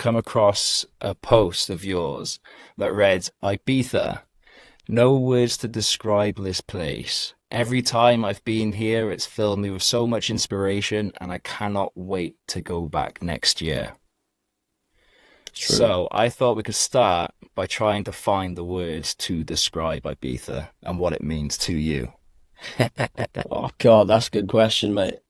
come across a post of yours that read, Ibiza, no words to describe this place. Every time I've been here, it's filled me with so much inspiration, and I cannot wait to go back next year. True. So I thought we could start by trying to find the words to describe Ibiza and what it means to you. Oh God, that's a good question, mate.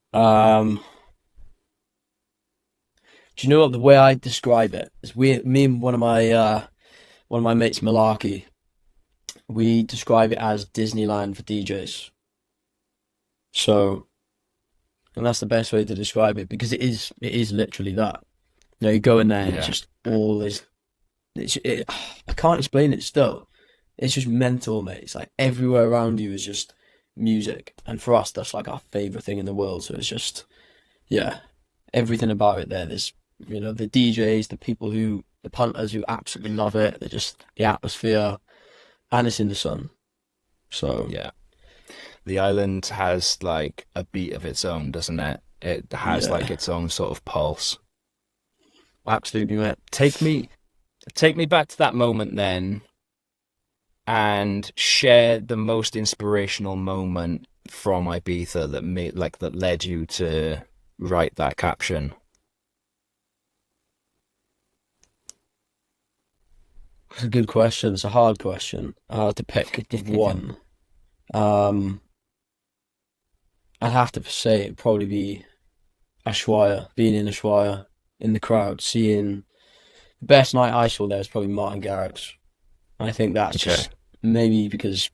Do you know what the way I describe it is? Me and one of my mates, Malarkey, we describe it as Disneyland for DJs. So, and that's the best way to describe it because it is literally that. You know, you go in there and it's Yeah. just all this. I can't explain it still. It's just mental, mate. It's like everywhere around you is just music, and for us, that's like our favorite thing in the world. So it's just, yeah, everything about it there. There's, the DJs, the punters who absolutely love it. They're just the atmosphere, and it's in the sun. So Yeah. The island has like a beat of its own, doesn't it? It has yeah, like its own sort of pulse. absolutely, mate. Take me back to that moment then and share the most inspirational moment from Ibiza that led you to write that caption. It's a good question. It's a hard question. To pick one. Um, I'd have to say it'd probably be Ushuaia, being in Ushuaia, in the crowd, seeing the best night I saw there was probably Martin Garrix. I think that's Okay. just maybe because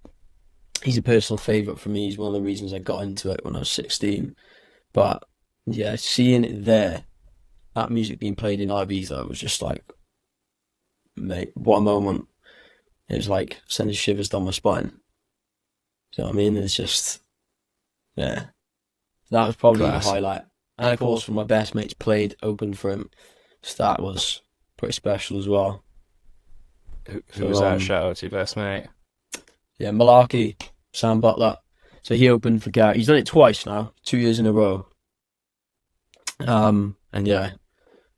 he's a personal favourite for me. He's one of the reasons I got into it when I was 16. But yeah, seeing it there, that music being played in Ibiza was just like, mate, what a moment. It was like sending shivers down my spine. Do you know what I mean? It's just, yeah, that was probably the Class. highlight. And of course, when my best mates played open for him, so that was pretty special as well. Who So, was that? Shout out to your best mate. yeah, Malarkey, Sam Butler. So he opened for Gary. He's done it twice now, 2 years in a row. And yeah,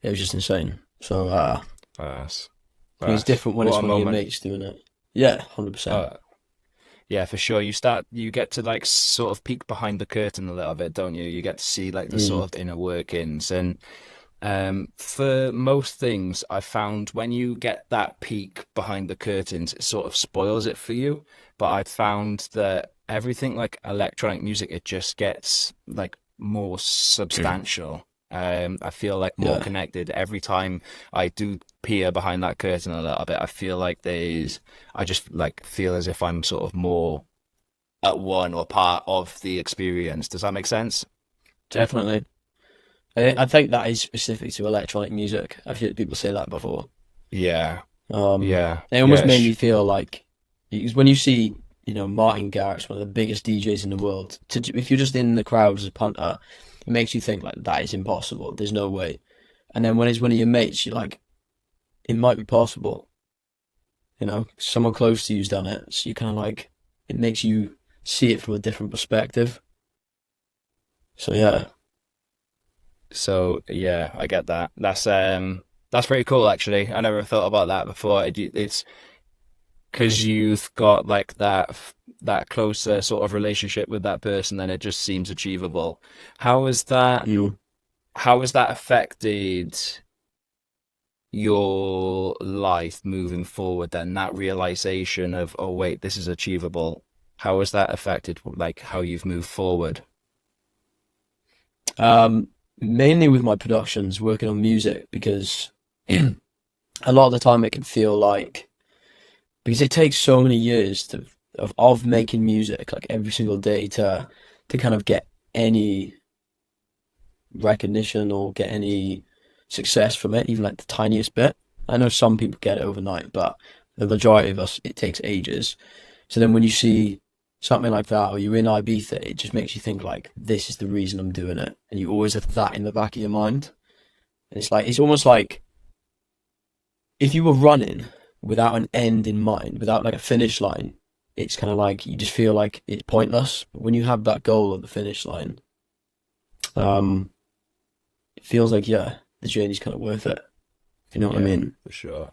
it was just insane. So Class. it was different when What it's a one of your moment. mates doing it. Yeah, 100%. Uh, yeah, for sure. You get to like sort of peek behind the curtain a little bit, don't you? You get to see like the Mm, sort of inner workings. And for most things, I found when you get that peek behind the curtains, it sort of spoils it for you. But I found that everything like electronic music, it just gets like more substantial. I feel like more yeah, connected every time I do peer behind that curtain a little bit. I feel like I just like feel as if I'm sort of more at one or part of the experience. Does that make sense? definitely. I think that is specific to electronic music. I've heard people say that before. Yeah, Um, yeah, it almost yeah. made me feel like because when you see, Martin Garrix, one of the biggest DJs in the world, if you're just in the crowd as a punter, it makes you think like that is impossible. There's no way. And then when it's one of your mates, you're like, it might be possible. Someone close to you's done it, so you kind of like it makes you see it from a different perspective. So yeah, So yeah, I get that. That's pretty cool actually. I never thought about that before. It's because you've got like that closer sort of relationship with that person, then it just seems achievable. How has that you. how has that affected your life moving forward then? That realization of, oh wait, this is achievable. How has that affected like how you've moved forward? Mainly with my productions, working on music because a lot of the time it can feel like because it takes so many years of making music like every single day to kind of get any recognition or get any success from it, even like the tiniest bit. I know some people get it overnight, but the majority of us it takes ages. So then when you see something like that or you're in Ibiza, it just makes you think like this is the reason I'm doing it, and you always have that in the back of your mind. And it's almost like if you were running without an end in mind, without like a finish line, it's kind of like you just feel like it's pointless. But when you have that goal at the finish line, um, it feels like yeah, the journey's kind of worth it. If you know what I mean. for sure.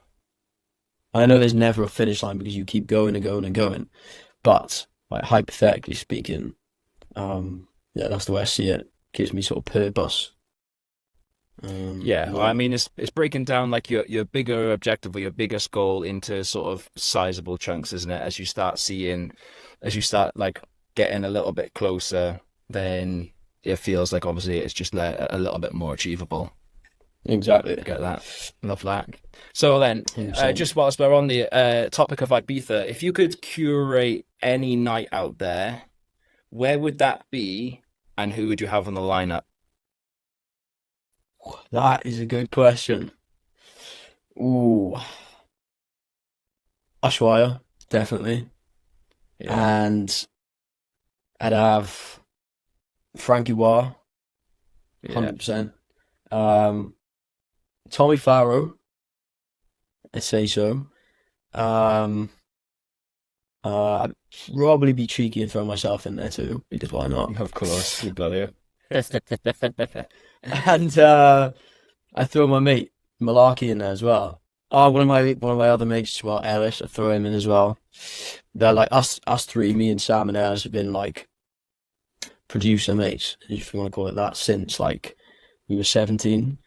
I know there's never a finish line because you keep going and going and going, but like hypothetically speaking, yeah, that's the way I see it. Gives me sort of purpose. Yeah, well, Yeah. I mean, it's breaking down like your bigger objective or your biggest goal into sort of sizable chunks, isn't it? As you start like getting a little bit closer, then it feels like obviously it's just like a little bit more achievable. Exactly. Get that? Love that. So then, 100%. just whilst we're on the topic of Ibiza, if you could curate any night out there, where would that be, and who would you have on the lineup? That is a good question. Ooh, Ushuaia, definitely. Yeah, And I'd have Frankie Wah, yeah, 100%. Um, Tommy Farrow, I'd say so. Um, I'd probably be cheeky and throw myself in there too, because why not? of course. You bloody. And I throw my mate Malarkey in there as well. Oh, one of my other mates as well, Ellis. I throw him in as well. They're like us three, me and Sam and Ellis have been like producer mates, if you want to call it that, since like we were 17.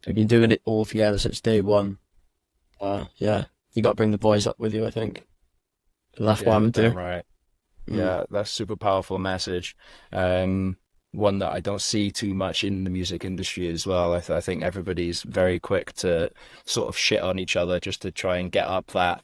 We've been doing it all together since day one. Yeah, you got to bring the boys up with you, I think. So that's what Yeah, I'm damn gonna right. do. Yeah, that's super powerful message. Um, One that I don't see too much in the music industry as well. I think everybody's very quick to sort of shit on each other just to try and get up that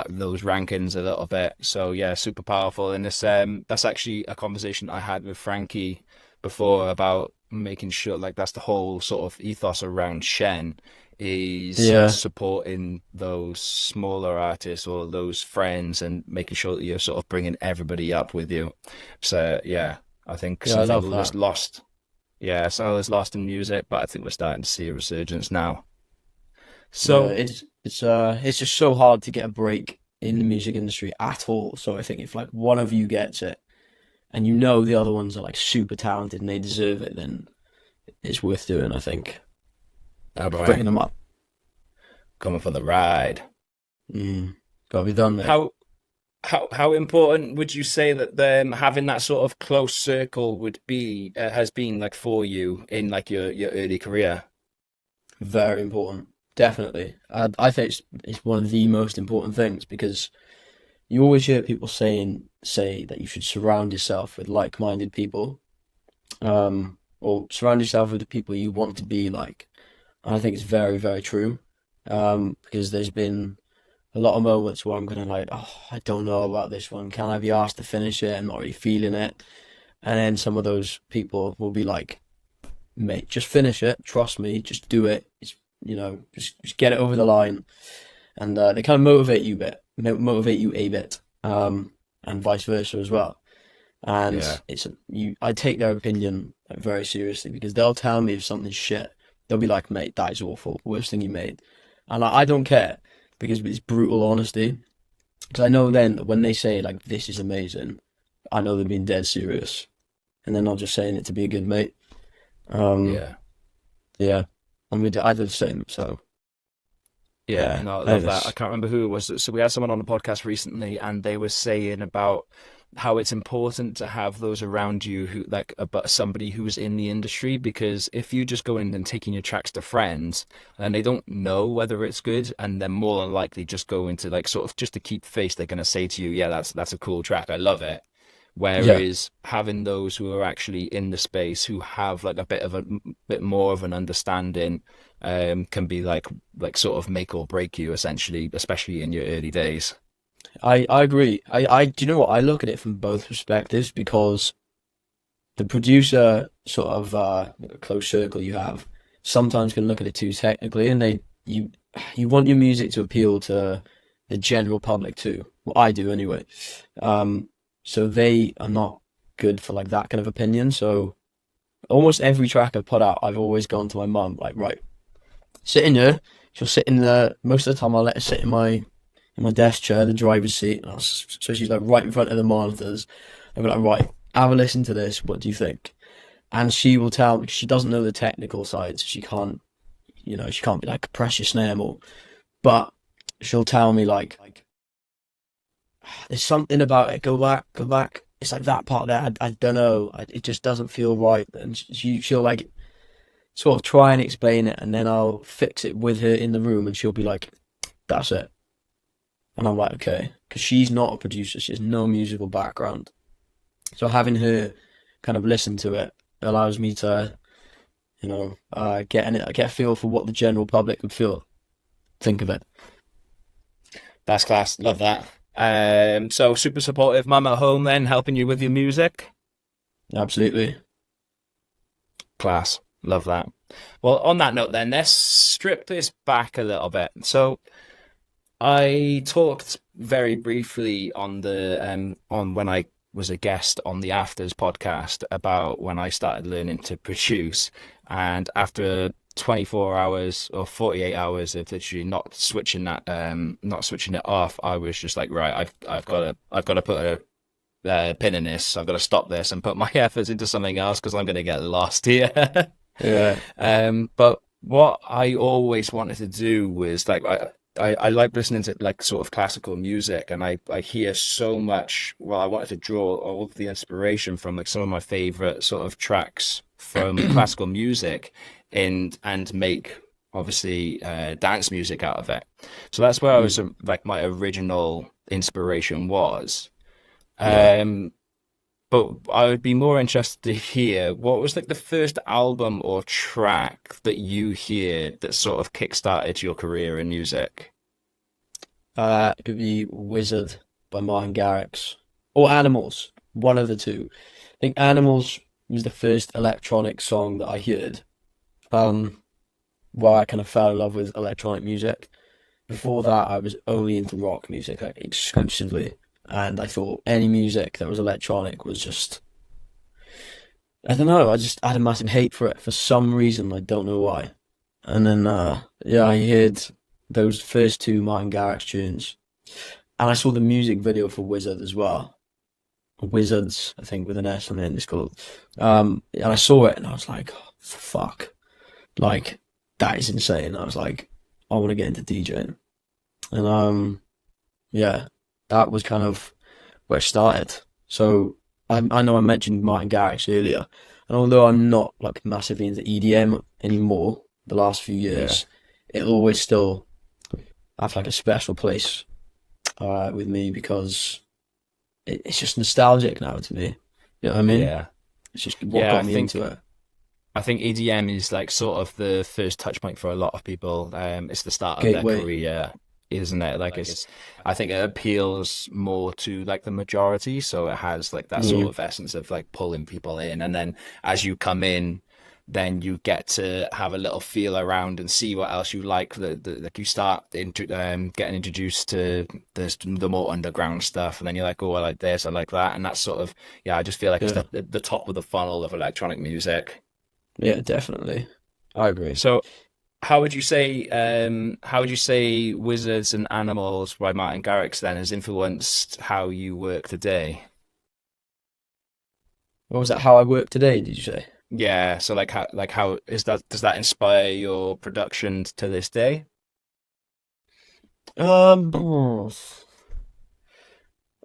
those rankings a little bit. So yeah, super powerful. And this that's actually a conversation I had with Frankie before about making sure like that's the whole sort of ethos around Shen is Yeah, supporting those smaller artists or those friends and making sure that you're sort of bringing everybody up with you. So yeah, I think yeah, I something love that that. was lost. Yeah, something was lost in music, but I think we're starting to see a resurgence now. Yeah, So it's just so hard to get a break in the music industry at all. So I think if like one of you gets it, and you know the other ones are like super talented and they deserve it, then it's worth doing, I think. oh boy, Bringing them up. coming for the ride. Mm, gotta be done, mate. How how important would you say that having that sort of close circle would be has been like for you in like your early career? Very important. Definitely. I think it's one of the most important things because you always hear people say that you should surround yourself with like-minded people, or surround yourself with the people you want to be like. And I think it's very, very true. Because there's been a lot of moments where I'm gonna like, oh, I don't know about this one. Can I be asked to finish it? I'm not really feeling it. And then some of those people will be like, mate, just finish it. Trust me, just do it. Just get it over the line. And they kind of motivate you a bit, and vice versa as well. And Yeah. I take their opinion like, very seriously because they'll tell me if something's shit. They'll be like, mate, that is awful, worst thing you made. And I don't care because it's brutal honesty. Because I know then that when they say like this is amazing, I know they're being dead serious, and they're not just saying it to be a good mate. Um, Yeah. yeah, I do the same. So Yeah, yeah, no, I I love that. I just can't remember who it was. So we had someone on the podcast recently, and they were saying about how it's important to have those around you who like about somebody who's in the industry, because if you just go in and taking your tracks to friends and they don't know whether it's good, and they're more than likely just go into like sort of just to keep face, they're gonna say to you, yeah, that's a cool track, I love it. yeah, Whereas having those who are actually in the space, who have like a bit more of an understanding, can be like sort of make or break you essentially, especially in your early days. I agree. I do you know what? I look at it from both perspectives because the producer sort of close circle you have sometimes can look at it too technically, and you want your music to appeal to the general public too. Well, I do anyway. Um, so they are not good for like that kind of opinion. So almost every track I've put out, I've always gone to my mum like, right, sit in here. She'll sit in the most of the time. I'll let her sit in my desk chair, the driver's seat. So she's like right in front of the monitors. I'll be like, right, have a listen to this. What do you think? And she will tell me she doesn't know the technical side, so she can't be like, press your snare more. But she'll tell me like there's something about it. Go back, go back. It's like that part there. I don't know. It just doesn't feel right. And she'll like sort of try and explain it, and then I'll fix it with her in the room, and she'll be like, "That's it." And I'm like, "Okay," because she's not a producer. She has no musical background. So having her kind of listen to it allows me to, get a feel for what the general public would think of it. That's class. Love that. So super supportive mum at home then, helping you with your music. Absolutely. Class. Love that. Well, on that note then, let's strip this back a little bit. So I talked very briefly on when I was a guest on the Afters podcast about when I started learning to produce, and after 24 hours or 48 hours of literally not switching it off, I was just like, right, I've got to put a pin in this. I've got to stop this and put my efforts into something else because I'm going to get lost here. Yeah. But what I always wanted to do was like I like listening to like sort of classical music, and I hear so much. Well, I wanted to draw all of the inspiration from like some of my favorite sort of tracks from classical music and make obviously dance music out of it. So that's where I was like my original inspiration was. Yeah. But I would be more interested to hear what was like the first album or track that you hear that sort of kickstarted your career in music. It could be Wizard by Martin Garrix or Animals, one of the two. I think Animals was the first electronic song that I heard. Where I kind of fell in love with electronic music. Before that, I was only into rock music, like, exclusively. And I thought any music that was electronic was just, I don't know, I just had a massive hate for it for some reason. I don't know why. And then, I heard those first two Martin Garrix tunes. And I saw the music video for Wizard as well. Wizards, I think, with an S on it, it's called. And I saw it and I was like, oh, fuck. Like, that is insane. I was like, I want to get into DJing. And, that was kind of where it started. So I know I mentioned Martin Garrix earlier, and although I'm not like massively into EDM anymore, the last few years, it'll always still have like a special place with me because it's just nostalgic now to me. You know what I mean? Yeah. It's just what got me into it. I think EDM is like sort of the first touch point for a lot of people. It's the start of Gateway. their career, isn't it? Like I think it appeals more to like the majority, so it has like that sort of essence of like pulling people in, and then as you come in, then you get to have a little feel around and see what else you like. Like you start getting introduced to the more underground stuff, and then you're like, oh, I like this, I like that, and that's sort of I just feel like it's the top of the funnel of electronic music. Yeah, definitely. I agree. So how would you say Wizards and Animals by Martin Garrix then has influenced how you work today? What was that? How I work today, did you say? Yeah, so how is that, does that inspire your production to this day? Oh,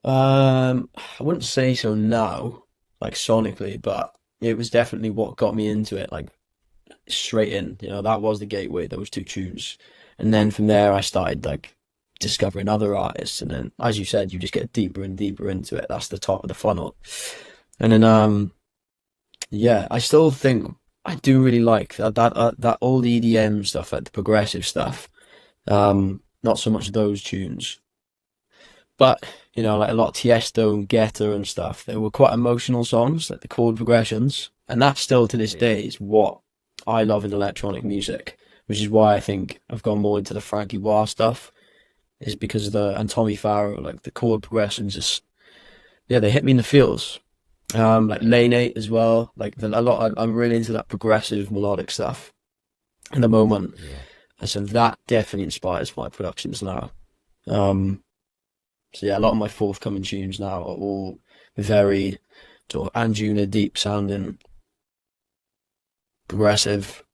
I wouldn't say so now, like sonically, but it was definitely what got me into it, like straight in. That was the gateway, those two tunes. And then from there, I started like discovering other artists. And then, as you said, you just get deeper and deeper into it. That's the top of the funnel. And then, I still think I do really like that old EDM stuff, like the progressive stuff. Not so much those tunes. But, like a lot of Tiesto and Guetta and stuff, they were quite emotional songs, like the chord progressions. And that still to this day is what I love in electronic music, which is why I think I've gone more into the Frankie Wah stuff, is because of and Tommy Farrow, like the chord progressions just, they hit me in the feels. Like Lane 8 as well, like I'm really into that progressive melodic stuff at the moment. Yeah. And so that definitely inspires my productions now. So a lot of my forthcoming tunes now are all very sort of Anjuna deep sounding, progressive,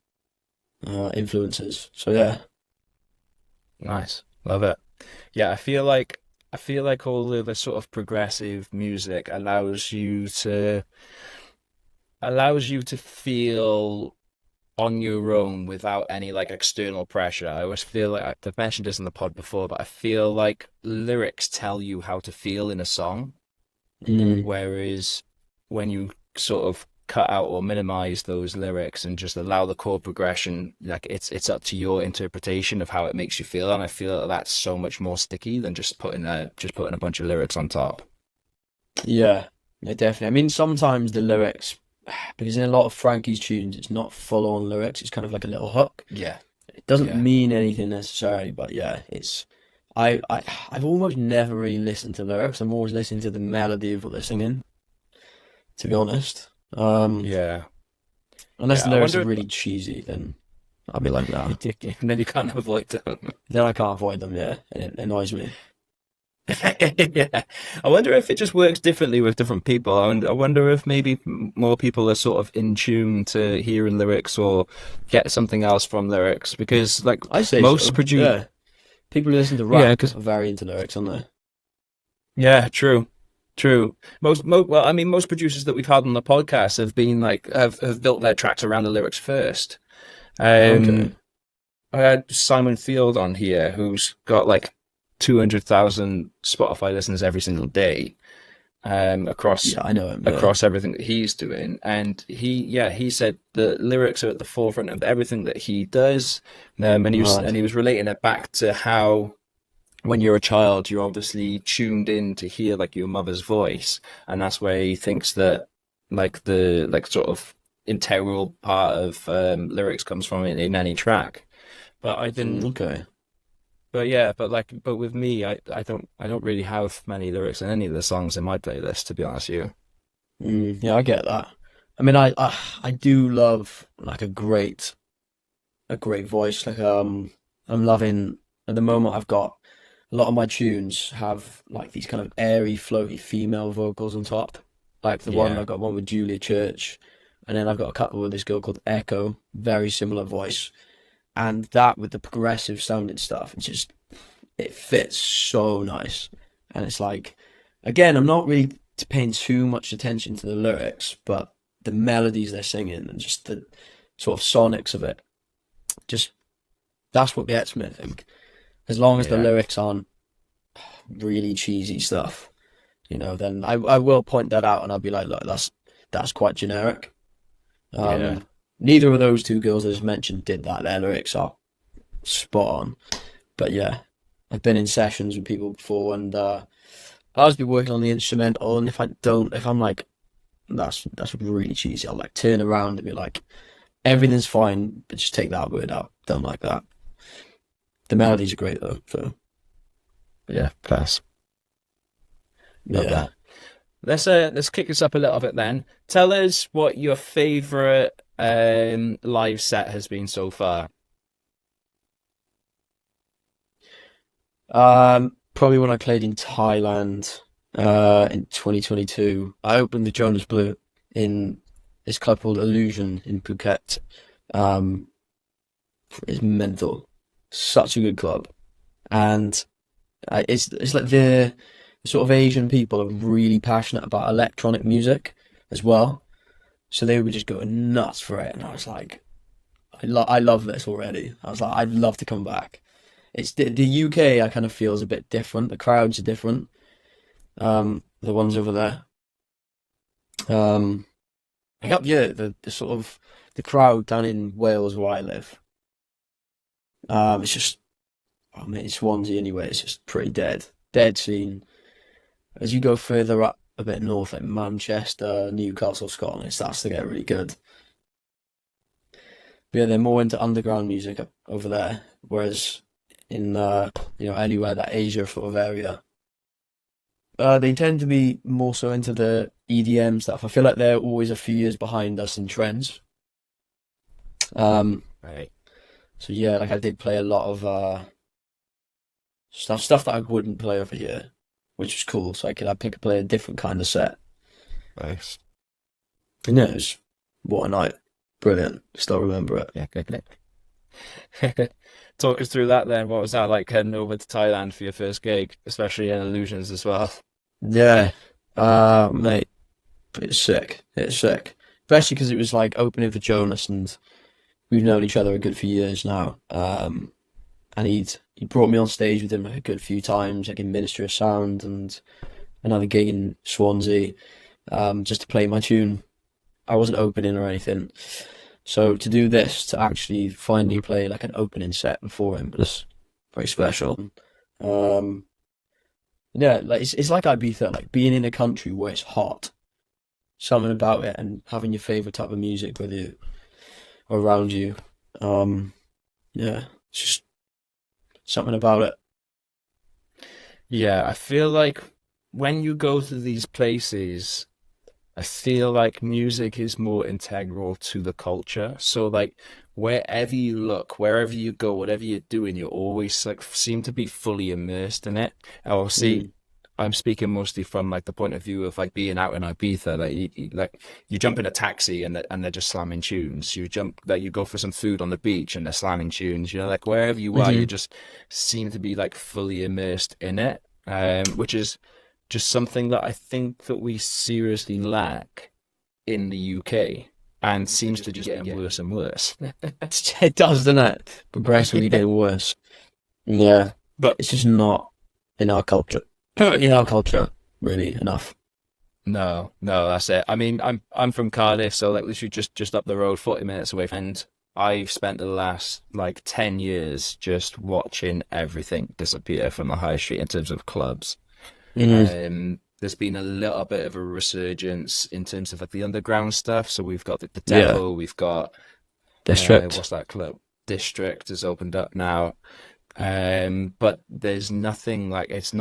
influences. So yeah. Nice. Love it. Yeah, I feel like all of the sort of progressive music allows you to feel on your own without any like external pressure. I always feel like I've mentioned this in the pod before, but I feel like lyrics tell you how to feel in a song, Mm. whereas when you sort of cut out or minimize those lyrics and just allow the chord progression, like it's up to your interpretation of how it makes you feel, and I feel that that's so much more sticky than just putting a bunch of lyrics on top. Yeah, yeah, definitely. I mean, sometimes the lyrics, because in a lot of Frankie's tunes, it's not full on lyrics. It's kind of like a little hook. Yeah, It doesn't yeah. mean anything necessarily, but yeah, it's. I've almost never really listened to lyrics. I'm always listening to the melody of what they're singing, to be honest. Yeah, Unless yeah. the I lyrics are wonder. really cheesy, then I'll be like, nah. And then you can't avoid them. Then I can't avoid them, yeah, and it annoys me. Yeah, I wonder if it just works differently with different people. And I wonder if maybe more people are sort of in tune to hearing lyrics or get something else from lyrics because, like, I say most so, produce. yeah. People who listen to Yeah, rap because are very into lyrics, aren't they? yeah, true, true. Well, I mean, most producers that we've had on the podcast have been like have built their tracks around the lyrics first. Okay. Um, I had Simon Field on here, who's got like 200,000 Spotify listeners every single day, across Yeah, I know him, yeah. across everything that he's doing. And he said the lyrics are at the forefront of everything that he does. And Right. he was relating it back to how when you're a child, you're obviously tuned in to hear like your mother's voice, and that's where he thinks that like the like sort of integral part of lyrics comes from in any track. But I didn't. Okay. But yeah, but with me, I don't really have many lyrics in any of the songs in my playlist, to be honest with you. Yeah, I get that. I mean, I do love like a great voice. Like I'm loving at the moment. I've got a lot of my tunes have like these kind of airy, floaty female vocals on top. Like the one Yeah, I got one with Julia Church, and then I've got a couple with this girl called Echo, very similar voice, and that with the progressive sounding stuff, it fits so nice. And it's like, again, I'm not really paying too much attention to the lyrics, but the melodies they're singing and just the sort of sonics of it, just that's what gets me, I think. As long as the yeah, lyrics aren't really cheesy stuff, then I will point that out and I'll be like, look, that's quite generic. yeah. Neither of those two girls I just mentioned did that. Their lyrics are spot on. But yeah, I've been in sessions with people before, and I'll just be working on the instrumental, and if I'm like, that's really cheesy, I'll like turn around and be like, everything's fine, but just take that word out. Don't like that. The melodies are great though, so Yeah, class. Love yeah. that. Let's kick this up a little bit then. Tell us what your favorite live set has been so far. Probably when I played in Thailand, in 2022. I opened the Jonas Blue in this club called Illusion in Phuket. Um, it's mental. Such a good club, and it's like the sort of Asian people are really passionate about electronic music as well. So they were just going nuts for it, and I was like, I love this already. I was like, I'd love to come back. It's the UK. I kind of feel is a bit different. The crowds are different. The ones over there. Um, yeah, the sort of the crowd down in Wales where I live. It's just, I mean, it's Swansea anyway. It's just pretty dead scene. As you go further up a bit north, like Manchester, Newcastle, Scotland, it starts to get really good. But yeah, they're more into underground music over there, whereas in anywhere that Asia sort of area, they tend to be more so into the EDM stuff. I feel like they're always a few years behind us in trends. Um, Right. so yeah, like I did play a lot of stuff that I wouldn't play over here, which was cool. So I pick play a different kind of set. Nice. And yeah, it was what a night, brilliant. Still remember it. Yeah, good. Talk us through that then. What was that like heading over to Thailand for your first gig, especially in Illusions as well? Yeah, mate, it's sick. It's sick, especially because it was like opening for Jonas, and we've known each other a good few years now. And he brought me on stage with him like a good few times, like in Ministry of Sound and another gig in Swansea, just to play my tune. I wasn't opening or anything. So to do this, to actually finally play like an opening set before him was very special. Um, yeah, like it's like Ibiza, like being in a country where it's hot, something about it, and having your favorite type of music with you or around you. Um, yeah, it's just something about it. Yeah, I feel like when you go to these places, I feel like music is more integral to the culture. So like wherever you look, wherever you go, whatever you're doing, you always like seem to be fully immersed in it. Or see, Mm. I'm speaking mostly from like the point of view of like being out in Ibiza. Like like you jump in a taxi and they're just slamming tunes. You jump like you go for some food on the beach and they're slamming tunes. You know, like wherever you are, you Hmm. just seem to be like fully immersed in it. Which is just something that I think that we seriously lack in the UK and seems to just be getting worse and worse. It does, doesn't it? Progressively Yeah. getting worse. Yeah, But it's just not in our culture. In our culture, really enough. no, no, that's it. I mean, I'm from Cardiff, so like literally just up the road, 40 minutes away. And I've spent the last like 10 years just watching everything disappear from the high street in terms of clubs. Mm. There's been a little bit of a resurgence in terms of like the underground stuff. So we've got the Yeah, Devil, we've got district. what's that club? District has opened up now. But there's nothing like it's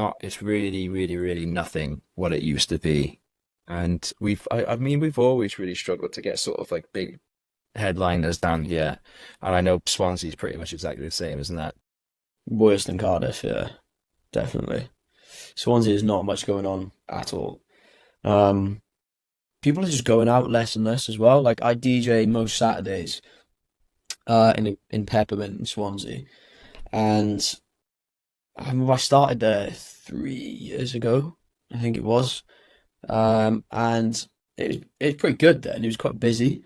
really, really, really nothing what it used to be. And I mean, we've always really struggled to get sort of like big headliners down here. And I know Swansea's pretty much exactly the same, isn't that? Worse than Cardiff, yeah, definitely. Swansea is not much going on at all. Um, People are just going out less and less as well. Like I DJ most Saturdays, in Peppermint in Swansea, and I remember I started there 3 years ago, I think it was. And it was pretty good then. It was quite busy.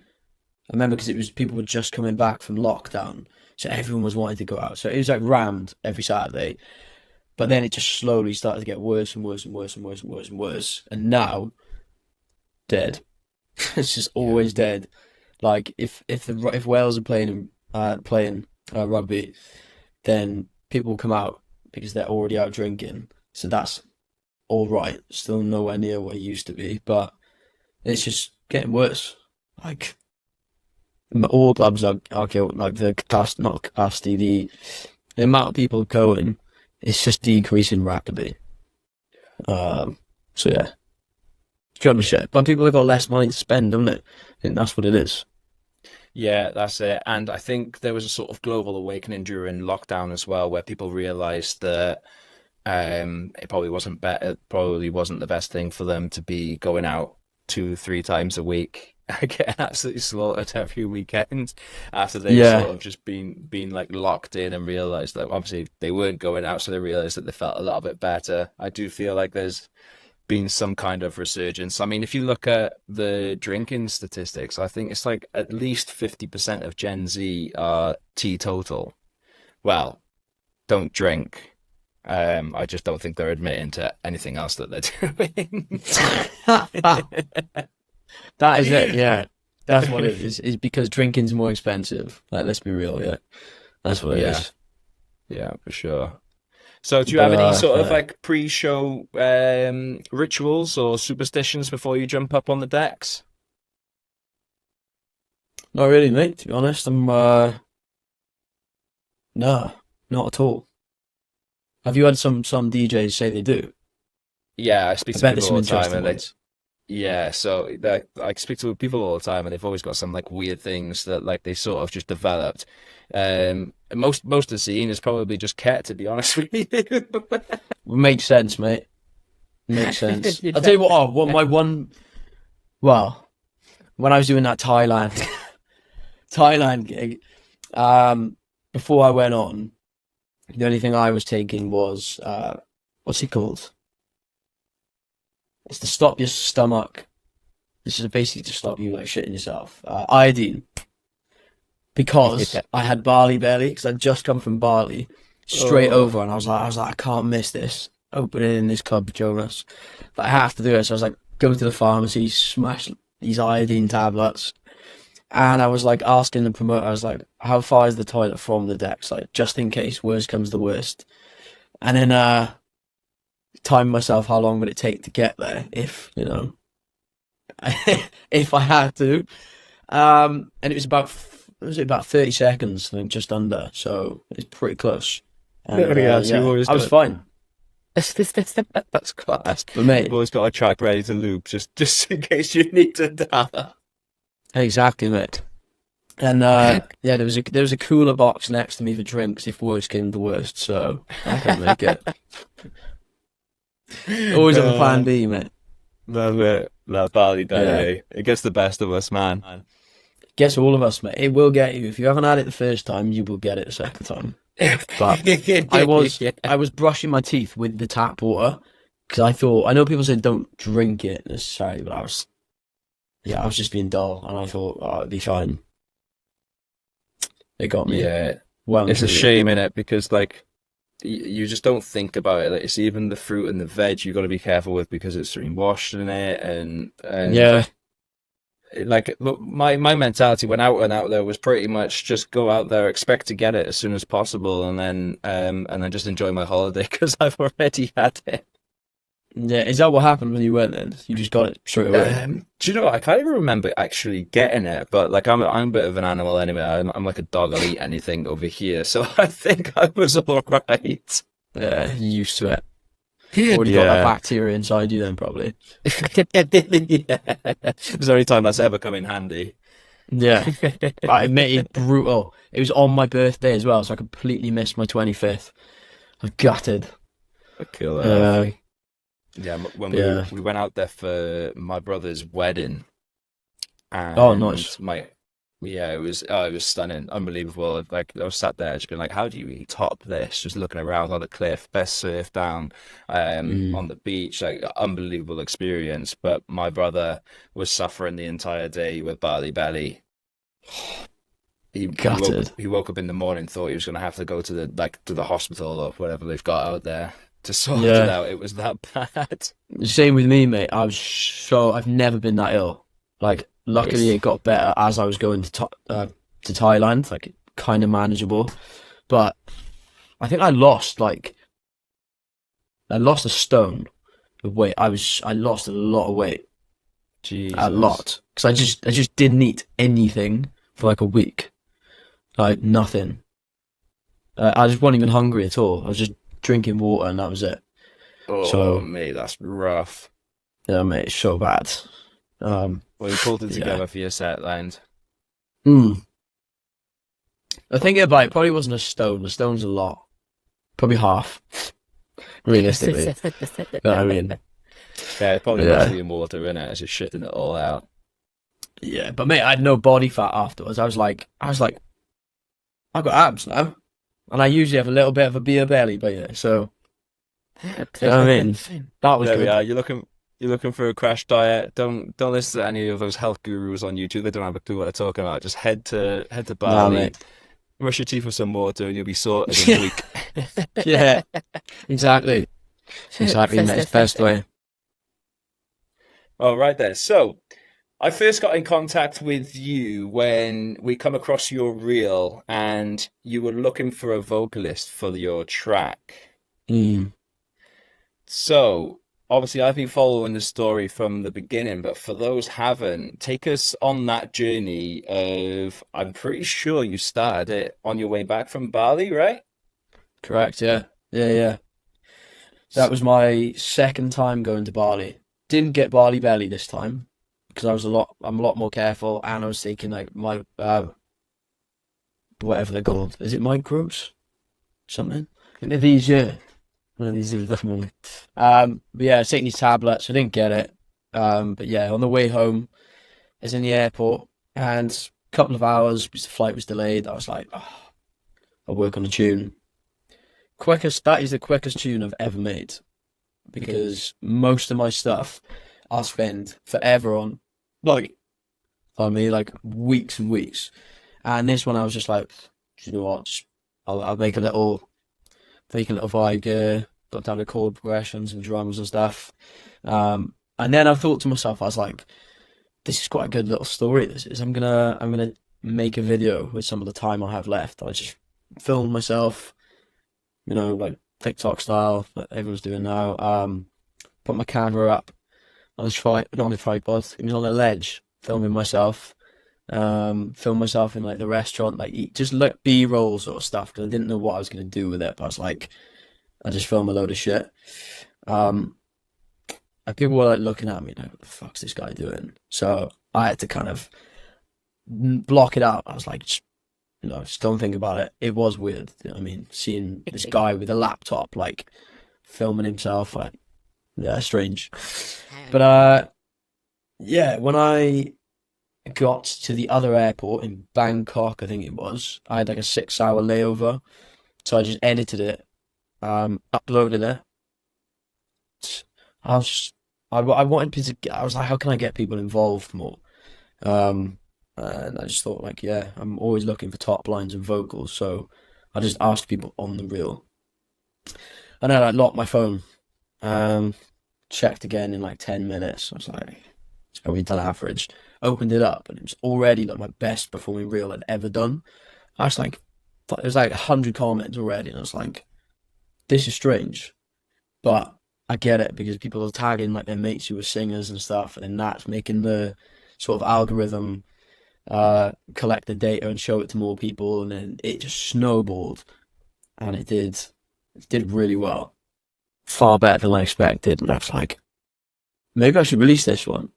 I remember because it was people were just coming back from lockdown, so everyone was wanting to go out. So it was like rammed every Saturday. But then it just slowly started to get worse and worse and worse and worse and worse and worse. And now, dead. It's just Yeah. always dead. Like if Wales are playing rugby, then people will come out because they're already out drinking. So that's all right. Still nowhere near what it used to be, but it's just getting worse. Like all clubs are killed. Like the capacity, not capacity, the amount of people going, it's just decreasing rapidly. Um, so yeah, it's kind of shit. But people have got less money to spend, don't they? I think that's what it is. Yeah, that's it. And I think there was a sort of global awakening during lockdown as well, where people realized that it probably wasn't the best thing for them to be going out 2, 3 times a week, getting absolutely slaughtered every weekend after they've Yeah, sort of just been like locked in and realized that obviously they weren't going out, so they realized that they felt a little bit better. I do feel like there's been some kind of resurgence. I mean, if you look at the drinking statistics, I think it's like at least 50% of Gen Z are teetotal. Well, don't drink. I just don't think they're admitting to anything else that they're doing. that is it. Yeah, that's what it is. Is because drinking's more expensive. Like, let's be real. Yeah, that's what it Yeah, is. yeah, for sure. So, do you But have any sort of yeah. like pre-show rituals or superstitions before you jump up on the decks? Not really, mate. To be honest, I'm no, not at all. Have you had some DJs say they do? Yeah, I speak I to bet there's people some all the time, interesting and they ones. yeah, so I speak to people all the time, and they've always got some like weird things that like they sort of just developed. And most of the scene is probably just cat, to be honest with you. Makes sense, mate. Makes sense. I'll tell Yeah. you what. Oh, what my one. Well, when I was doing that Thailand Thailand gig, before I went on, the only thing I was taking was what's it called? It's to stop your stomach. This is basically to stop you like shitting yourself. Iodine, because I had Bali belly because I'd just come from Bali straight over, and I was like, I can't miss this. Opening in this club, Jonas, but I have to do it. So I was like, go to the pharmacy, smash these iodine tablets, and I was like asking the promoter, I was like, how far is the toilet from the decks, like just in case worst comes to worst, and then time myself how long would it take to get there if if I had to, and it was about 30 seconds, I think, just under, so it's pretty close. And I was fine. That's class. But mate, You've always got a track ready to loop, just in case you need to die. exactly, mate. And there was a cooler box next to me for drinks if worst came to worst, so I can make it. Always have a plan B, mate. Love it. Love Bali Day. It gets the best of us, man. Gets all of us, mate. It will get you. If you haven't had it the first time, you will get it the second time. But I was brushing my teeth with the tap water because I know people say don't drink it necessarily, but I was just being dull, and I thought, oh, it'd be fine. It got me. Yeah. Well, It's a shame, innit? Because like you just don't think about it. Like, it's even the fruit and the veg you've got to be careful with because it's been washed in it, and yeah. like my mentality when out there was pretty much just go out there, expect to get it as soon as possible, and then just enjoy my holiday because I've already had it. Yeah, is that what happened when you went then? You just got it straight away? Do you know what? I can't even remember actually getting it, but like I'm a bit of an animal anyway. I'm like a dog. I'll eat anything over here, so I think I was all right. Yeah, you used to it. Already got that bacteria inside you then, probably. Yeah. It's the only time that's ever come in handy. Yeah. I admit it, brutal. It was on my birthday as well, so I completely missed my 25th. I'm gutted. Killer. Yeah, when we went out there for my brother's wedding. And oh, nice. It was stunning, unbelievable. Like I was sat there just being like, how do you top this? Just looking around on the cliff, best surf down on the beach, like unbelievable experience. But my brother was suffering the entire day with Bali belly. He woke up in the morning, thought he was going to have to go to the hospital or whatever they've got out there to sort it out. It was that bad. Same with me, mate. I've never been that ill. Like, luckily it got better as I was going to Thailand, like kind of manageable. But I think I lost a stone of weight. I lost a lot of weight. Jesus. A lot. Because I just didn't eat anything for like a week. Like nothing. I just wasn't even hungry at all. I was just drinking water and that was it. Oh, mate, that's rough. Yeah, mate, it's so bad. Well, you pulled it together for your set, Land. I think about it, probably wasn't a stone. A stone's a lot. Probably half. Realistically. You know what I mean? Yeah, it's probably mostly in water, innit? It's just shitting it all out. Yeah, but mate, I had no body fat afterwards. I was like, I've got abs now. And I usually have a little bit of a beer belly, but yeah, so. You know what I mean? That was There good. we are. You're looking for a crash diet. Don't listen to any of those health gurus on YouTube. They don't have a clue what they're talking about. Just head to Bali, brush your teeth with some water, and you'll be sorted in a week. Yeah, exactly. Exactly, mate. It's the best way. All right then. So, I first got in contact with you when we come across your reel, and you were looking for a vocalist for your track. So, obviously, I've been following the story from the beginning, but for those haven't, take us on that journey of, I'm pretty sure you started it on your way back from Bali, right? Correct, yeah. Yeah. That was my second time going to Bali. Didn't get Bali belly this time because I'm a lot more careful, and I was taking like my whatever they're called. Is it microbes? Something? I think they're these, yeah. One of these is definitely. But yeah, I was taking these tablets. I didn't get it. But yeah, on the way home, I was in the airport, and a couple of hours because the flight was delayed. I was like, oh, I'll work on a tune. That is the quickest tune I've ever made, because most of my stuff I'll spend forever on, like, like weeks and weeks. And this one I was just like, "Do you know what? I'll make a little vibe gear, got down the chord progressions and drums and stuff. And then I thought to myself, I was like, this is quite a good little story. This is. I'm gonna make a video with some of the time I have left. I just film myself, like TikTok style, like everyone's doing now. Put my camera up on not on a tripod. It was on a ledge, filming myself. Film myself in like the restaurant, like just like B-roll sort of stuff, because I didn't know what I was gonna do with it. But I was like, I just film a load of shit. And people were like looking at me like, what the fuck's this guy doing? So I had to kind of block it out. I was like, just don't think about it. It was weird. You know what I mean, seeing this guy with a laptop, like filming himself, like, yeah, strange. But yeah, when I got to the other airport in Bangkok, I think it was, I had like a 6-hour layover. So I just edited it, uploaded it. I wanted to, I was like, how can I get people involved more? And I just thought, like, yeah, I'm always looking for top lines and vocals, so I just asked people on the reel. And then I locked my phone, checked again in like 10 minutes. I was like, it's probably done average. Opened it up, and it was already like my best performing reel I'd ever done. I was like, it was like 100 comments already, and I was like, this is strange, but I get it, because people are tagging like their mates who were singers and stuff, and then that's making the sort of algorithm collect the data and show it to more people, and then it just snowballed, and it did really well, far better than I expected. And I was like, maybe I should release this one.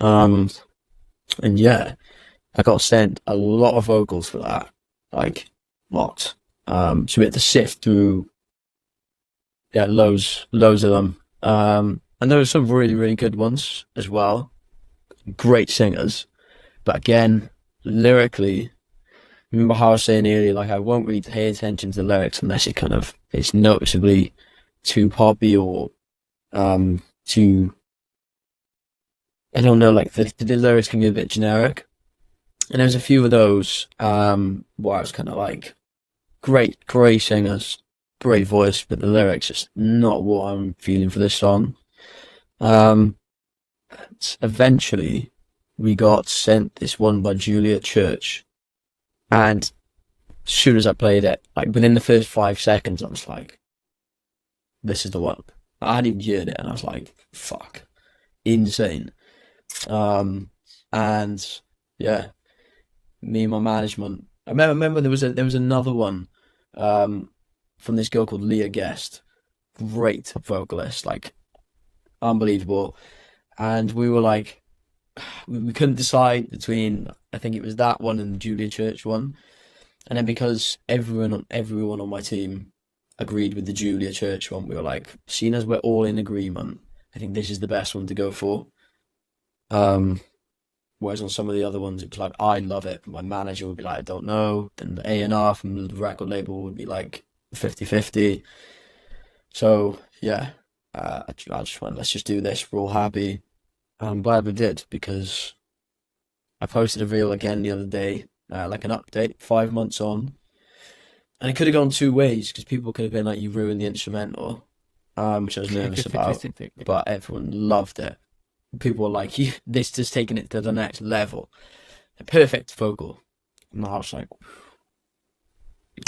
And yeah, I got sent a lot of vocals for that, like lots. So we had to sift through, yeah, loads of them. And there were some really, really good ones as well. Great singers. But again, lyrically, remember how I was saying earlier, like, I won't really pay attention to the lyrics unless it's noticeably too poppy or too, I don't know, like the lyrics can be a bit generic. And there's a few of those where I was kind of like, great singers, great voice, but the lyrics just not what I'm feeling for this song. Eventually, we got sent this one by Julia Church, and as soon as I played it, like within the first 5 seconds, I was like, this is the one. I hadn't even heard it, and I was like, fuck, insane. And yeah, me and my management. I remember there was another one, from this girl called Leah Guest, great vocalist, like unbelievable. And we were like, we couldn't decide between, I think it was that one and the Julia Church one. And then because everyone on my team agreed with the Julia Church one, we were like, seeing as we're all in agreement, I think this is the best one to go for. Whereas on some of the other ones, it was like, I love it. My manager would be like, I don't know. Then the A&R from the record label would be like 50-50. So yeah, I just went, let's just do this. We're all happy. I'm glad we did, because I posted a reel again the other day, like an update, 5 months on. And it could have gone two ways, because people could have been like, you ruined the instrumental, which I was nervous about. But everyone loved it. People were like, this has taken it to the next level. A perfect vocal. And I was like,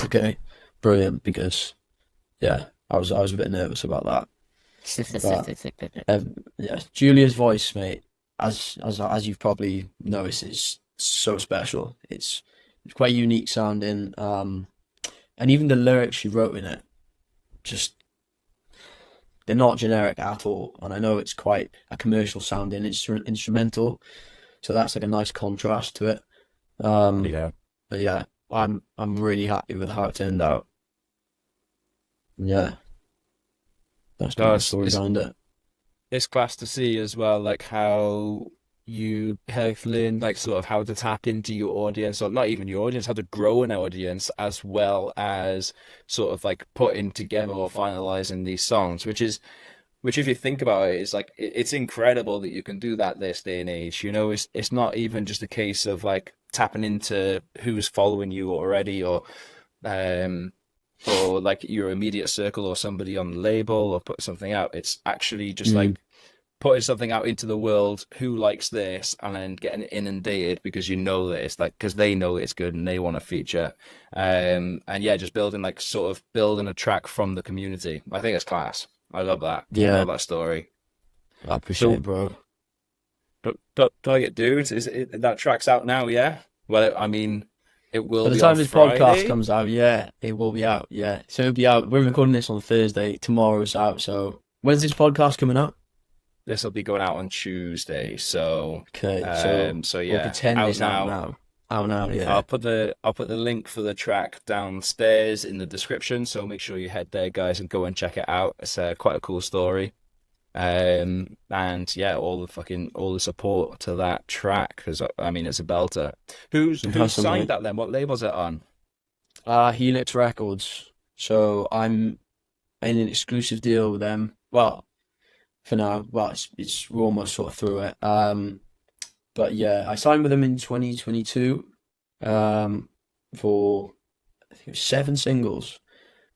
okay, brilliant, because yeah, I was a bit nervous about that. But, yeah, Julia's voice, mate, as you've probably noticed, is so special. It's quite unique sounding, and even the lyrics she wrote in it, just, they're not generic at all. And I know it's quite a commercial sounding instrumental, so that's like a nice contrast to it. Yeah. But yeah, I'm really happy with how it turned out. Yeah, that's the story behind it. It's class to see as well, like how you have learned like sort of how to tap into your audience, or not even your audience, how to grow an audience, as well as sort of like putting together or finalizing these songs, which if you think about it, is like it's incredible that you can do that this day and age. You know, it's not even just a case of like tapping into who's following you already, um or like your immediate circle or somebody on the label or put something out. It's actually just Mm. like putting something out into the world, who likes this, and then getting inundated because you know that it's like, because they know it's good and they want to feature. And yeah, just building like sort of building a track from the community. I think it's class. I love that. I Yeah, love that story. I appreciate So, it, bro. Target Dudes, that track's out now? Yeah. Well, I mean, it By will the be on time this podcast Friday. comes out, yeah, it will be out. Yeah, so it'll be out. We're recording this on Thursday. Tomorrow's out. So when's this podcast coming out? This will be going out on Tuesday. So, Okay, so so we'll yeah, pretend out it's out now. now. Out now, yeah. I'll put the link for the track downstairs in the description. So make sure you head there, guys, and go and check it out. It's quite a cool story. And yeah, all the support to that track, because I mean it's a belter. Who's Awesome, signed mate. that then? What label's it on? Helix Records. So I'm in an exclusive deal with them. Well, for now, well, it's we're almost sort of through it. But yeah, I signed with them in 2022. Um, for I think it was 7 singles.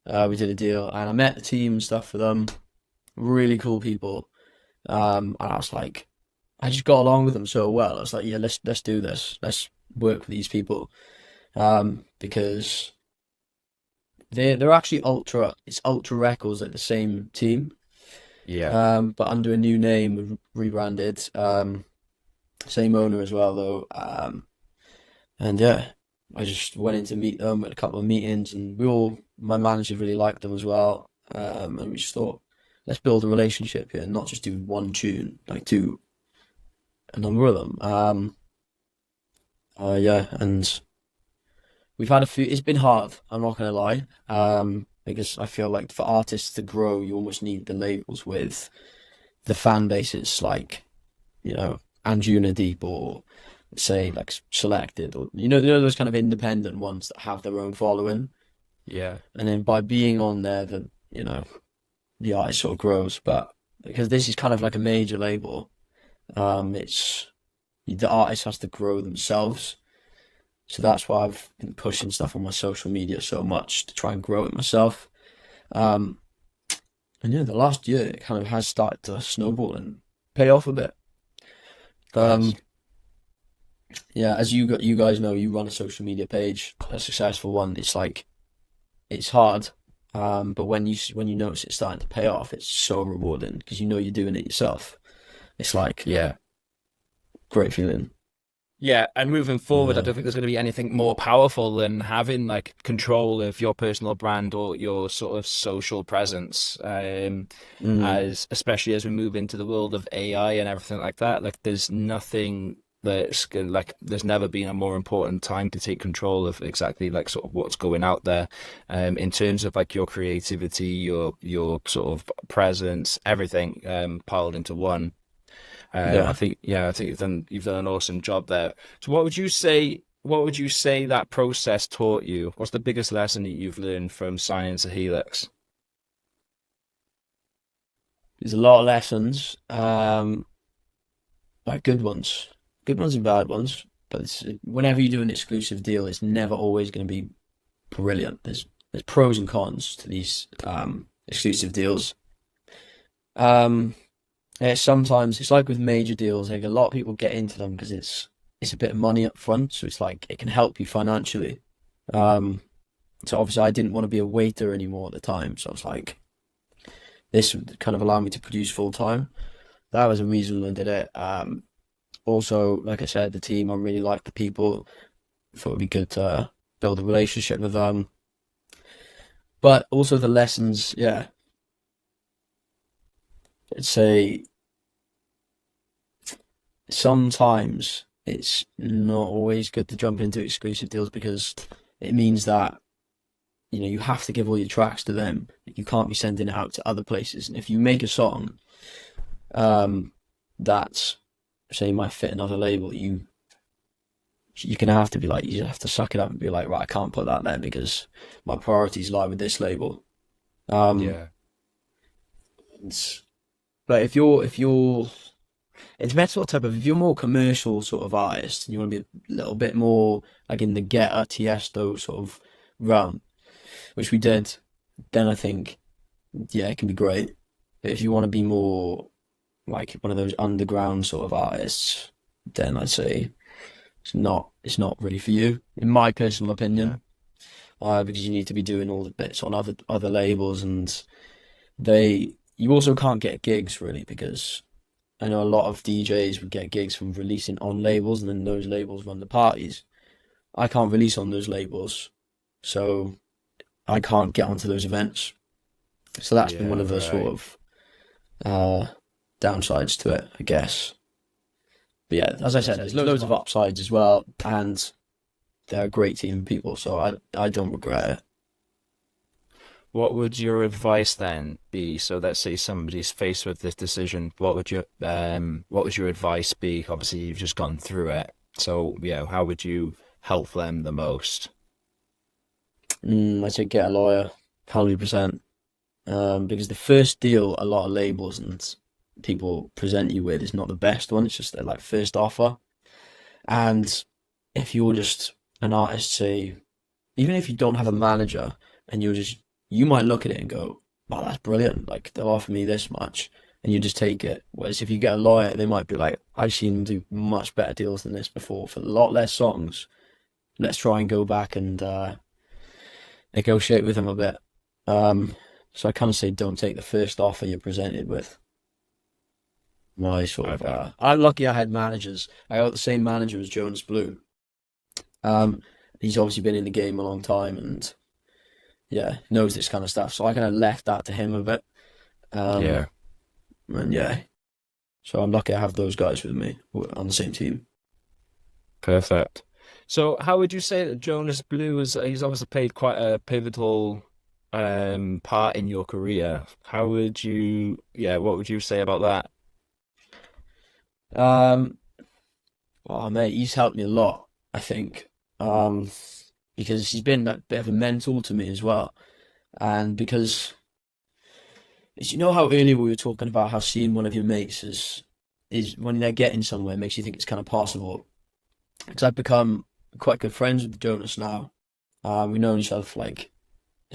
We did a deal, and I met the team and stuff for them. Really cool people. And I was like, I just got along with them so well. I was like, yeah, let's do this. Let's work with these people. Because they're actually Ultra. It's Ultra Records, like the same team. Yeah. But under a new name, rebranded. Same owner as well though. And yeah, I just went in to meet them at a couple of meetings, and my manager really liked them as well. And we just thought, let's build a relationship here, and not just do one tune, like do a number of them. Yeah, and we've had a few. It's been hard. I'm not gonna lie. Because I feel like for artists to grow, you almost need the labels with the fan bases, like Anjuna Deep, or say like Selected, or those kind of independent ones that have their own following. Yeah. And then by being on there, the artist sort of grows. But because this is kind of like a major label, it's the artist has to grow themselves. So that's why I've been pushing stuff on my social media so much to try and grow it myself. Um, and yeah, the last year it kind of has started to snowball and pay off a bit. Class. Um, yeah, as you guys know, you run a social media page, a successful one. It's like it's hard, but when you notice it's starting to pay off, it's so rewarding because you're doing it yourself. It's like Yeah. great feeling. Yeah, and moving forward, I Yeah. don't think there's going to be anything more powerful than having like control of your personal brand or your sort of social presence. Mm, As especially as we move into the world of AI and everything like that, like there's nothing like there's never been a more important time to take control of exactly like sort of what's going out there, in terms of like your creativity, your sort of presence, everything piled into one. I yeah. think, yeah, I think you've done an awesome job there. So what would you say? What would you say that process taught you? What's the biggest lesson that you've learned from signing to Helix? There's a lot of lessons, like good ones and bad ones. But whenever you do an exclusive deal, it's never always going to be brilliant. There's pros and cons to these exclusive deals. Um, yeah, sometimes it's like with major deals. Like a lot of people get into them because it's a bit of money up front, so it's like it can help you financially. Um, so obviously I didn't want to be a waiter anymore at the time, so I was like, this would kind of allow me to produce full time. That was a reason I did it. Also, like I said, the team, I really liked the people. Thought it'd be good to build a relationship with them. But also the lessons, yeah. I'd say sometimes it's not always good to jump into exclusive deals because it means that you have to give all your tracks to them. You can't be sending it out to other places. And if you make a song, that's say might fit another label, you can have to be like, you have to suck it up and be like, right, I can't put that there because my priorities lie with this label. Um, Yeah. it's, but if you're it depends what type of, if you're more commercial sort of artist and you want to be a little bit more like in the Guetta, Tiesto sort of realm, which we did, then I think, yeah, it can be great. But if you want to be more like one of those underground sort of artists, then I'd say it's not really for you, in my personal Yeah. opinion. Because you need to be doing all the bits on other labels, and you also can't get gigs really because I know a lot of DJs would get gigs from releasing on labels, and then those labels run the parties. I can't release on those labels, so I can't get onto those events. So that's been one Yeah, of the sort right. of uh, downsides to it, I guess. But yeah, as I said, there's loads of upsides as well, and they're a great team of people, so I don't regret it. What would your advice then be? So let's say somebody's faced with this decision. What would your advice be? Obviously, you've just gone through it. So, yeah, how would you help them the most? I'd say get a lawyer, 100%. Because the first deal a lot of labels and people present you with is not the best one. It's just their like first offer. And if you're just an artist, say, even if you don't have a manager, and you might look at it and go, "Wow, that's brilliant! Like they'll offer me this much," and you just take it. Whereas if you get a lawyer, they might be like, "I've seen them do much better deals than this before for a lot less songs. Let's try and go back and negotiate with them a bit." So I kind of say, don't take the first offer you're presented with. My sort of, Okay. I'm lucky I had managers. I got the same manager as Jonas Blue. Um, he's obviously been in the game a long time and yeah, knows this kind of stuff. So I kind of left that to him a bit. Yeah, And yeah, so I'm lucky I have those guys with me on the same team. perfect. So, how would you say that Jonas Blue he's obviously played quite a pivotal part in your career. What would you say about that? Um, well, mate, he's helped me a lot, I think. Um, because he's been a bit of a mentor to me as well. And because, as you know how earlier we were talking about how seeing one of your mates is when they're getting somewhere makes you think it's kind of possible. Because I've become quite good friends with Jonas now. We've known each other for like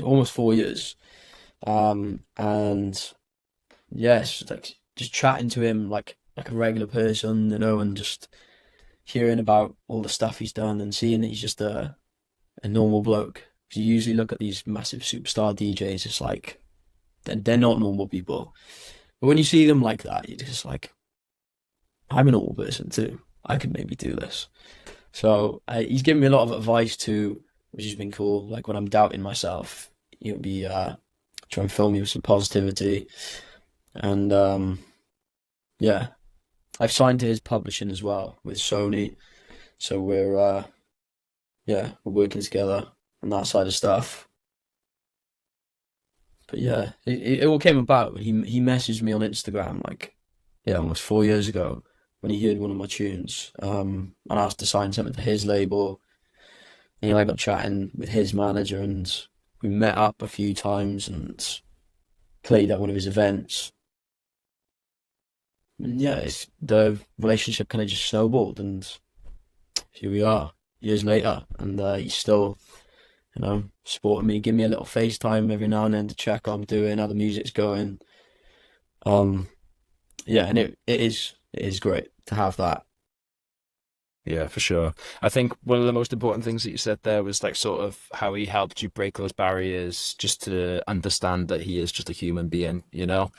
almost 4 years. And yes, like just chatting to him like a regular person, and just hearing about all the stuff he's done and seeing that he's just a normal bloke. 'Cause you usually look at these massive superstar DJs, it's like they're not normal people. But when you see them like that, you're just like, I'm a normal person too. I could maybe do this. So he's given me a lot of advice too, which has been cool. Like when I'm doubting myself, he'll be trying to fill me with some positivity. And yeah, I've signed to his publishing as well with Sony. So we're working together on that side of stuff. But yeah, it all came about when he messaged me on Instagram like yeah, almost 4 years ago when he heard one of my tunes. And asked to sign something to his label. And I got chatting with his manager and we met up a few times and played at one of his events. And yeah, the relationship kind of just snowballed and here we are, years later, and he's still, supporting me, give me a little FaceTime every now and then to check how I'm doing, how the music's going. Um, yeah, and it is great to have that. Yeah, for sure. I think one of the most important things that you said there was like sort of how he helped you break those barriers just to understand that he is just a human being, you know?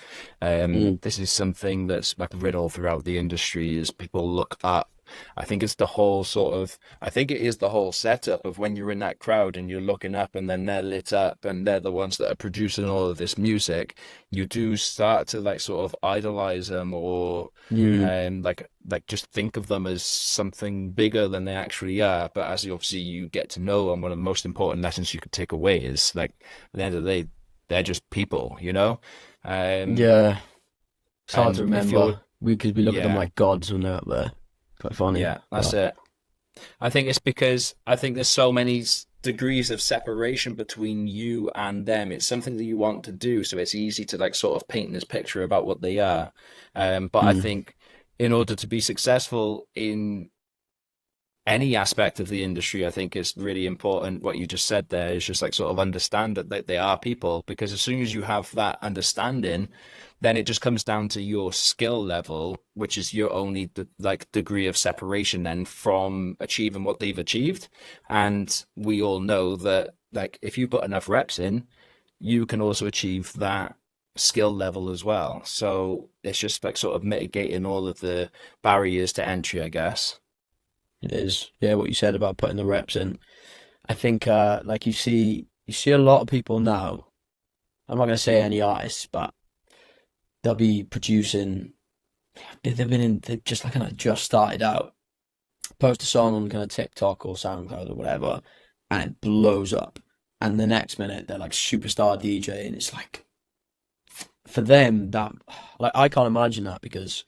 Mm, This is something that's like riddle throughout the industry is people look at I think it's the whole sort of I think it is the whole setup of when you're in that crowd and you're looking up and then they're lit up and they're the ones that are producing all of this music, you do start to like sort of idolize them or mm, like just think of them as something bigger than they actually are. But as obviously you get to know them, one of the most important lessons you could take away is like at the end of the day, they're just people, you know? Um, yeah, it's hard to and if you're remember. Because we look at them Yeah, like gods when they're up there. Quite funny. yeah, that's But it. I think it's because I think there's so many degrees of separation between you and them. It's something that you want to do, so it's easy to like sort of paint this picture about what they are. But I mm, think in order to be successful in any aspect of the industry, I think is really important. What you just said there is just like sort of understand that they are people, because as soon as you have that understanding, then it just comes down to your skill level, which is your only like degree of separation then from achieving what they've achieved. And we all know that like if you put enough reps in, you can also achieve that skill level as well. So it's just like sort of mitigating all of the barriers to entry, I guess. it is. Yeah, what you said about putting the reps in. I think like you see a lot of people now. I'm not gonna say any artists, but they'll be producing. They've just like kind of just started out. Post a song on kind of TikTok or SoundCloud or whatever, and it blows up. And the next minute they're like superstar DJ, and it's like for them that like I can't imagine that because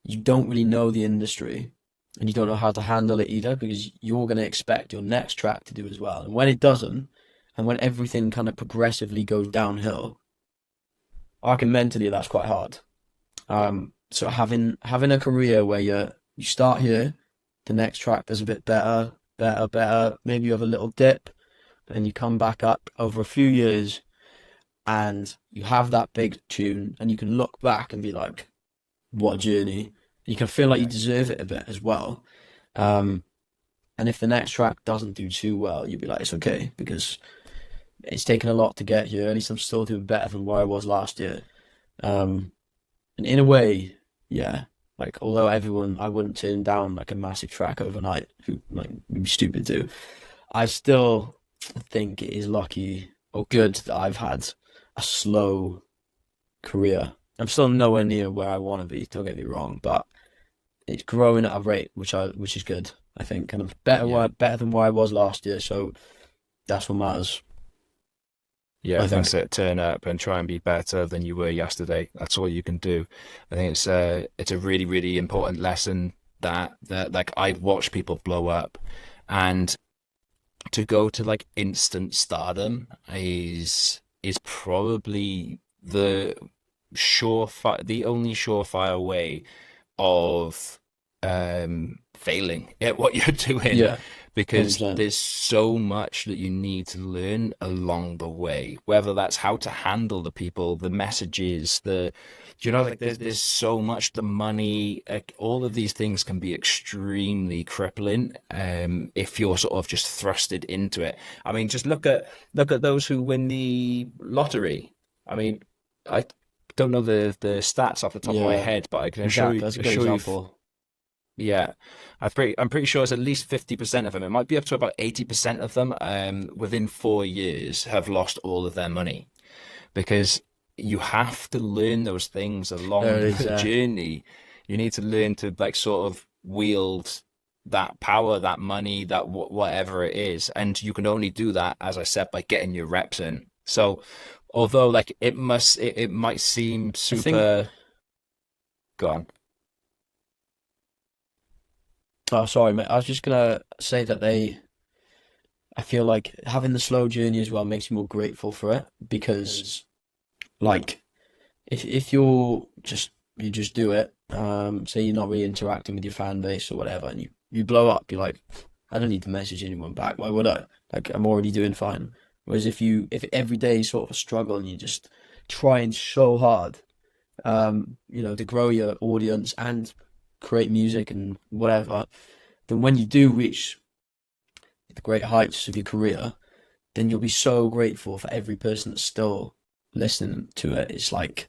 you don't really know the industry and you don't know how to handle it either because you're going to expect your next track to do as well. And when it doesn't, and when everything kind of progressively goes downhill, I reckon mentally that's quite hard. So having a career where you start here, the next track does a bit better, better. Maybe you have a little dip, and you come back up over a few years, and you have that big tune, and you can look back and be like, "What a journey!" You can feel like you Yeah. deserve it a bit as well. Um, and if the next track doesn't do too well, you'll be like, "It's okay," because it's taken a lot to get here. At least I'm still doing better than where I was last year. Um, and in a way, yeah, like although I wouldn't turn down like a massive track overnight, who like would be stupid to. I still think it is lucky or good that I've had a slow career. I'm still nowhere near where I want to be. Don't get me wrong, but it's growing at a rate which is good. I think kind of Yeah. better than where I was last year. So that's what matters. Yeah, I that's think. it. Turn up and try and be better than you were yesterday. That's all you can do. I think it's a really, really important lesson that like I've watched people blow up, and to go to like instant stardom is probably the only surefire way of failing at what you're doing, Yeah, because 100%. there's so much that you need to learn along the way, whether that's how to handle the people, the messages, like there's so much, the money, like, all of these things can be extremely crippling if you're sort of just thrusted into it. I mean, just look at those who win the lottery. I mean, I don't know the stats off the top of my Yeah, head, but I can exactly. That's a good assure you, example. yeah, I'm pretty sure it's at least 50% of them. It might be up to about 80% of them, within 4 years have lost all of their money, because you have to learn those things There along it is. the journey. You need to learn to like sort of wield that power, that money, that whatever it is, and you can only do that, as I said, by getting your reps in. So, although like it might seem I think. super gone. Oh, sorry, mate. I was just gonna say that I feel like having the slow journey as well makes you more grateful for it because, like, if you just do it, say you're not really interacting with your fan base or whatever, and you blow up, you're like, I don't need to message anyone back. Why would I? Like, I'm already doing fine. Whereas if every day is sort of a struggle and you're just trying so hard, to grow your audience and create music and whatever, then when you do reach the great heights of your career, then you'll be so grateful for every person that's still listening to it. It's like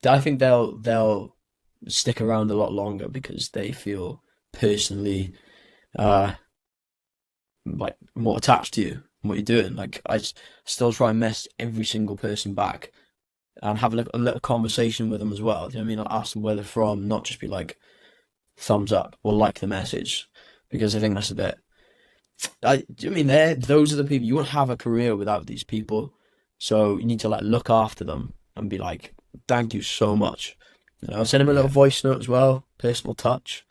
I think they'll stick around a lot longer because they feel personally uh like more attached to you and what you're doing. Like still try and mess every single person back and have a little conversation with them as well. Do you know what I mean? I'll ask them where they're from, not just be like thumbs up or like the message, because I think that's a bit. I mean, those are the people you won't have a career without these people. So you need to like look after them and be like, thank you so much. I'll send him a little Yeah. voice note as well, personal touch.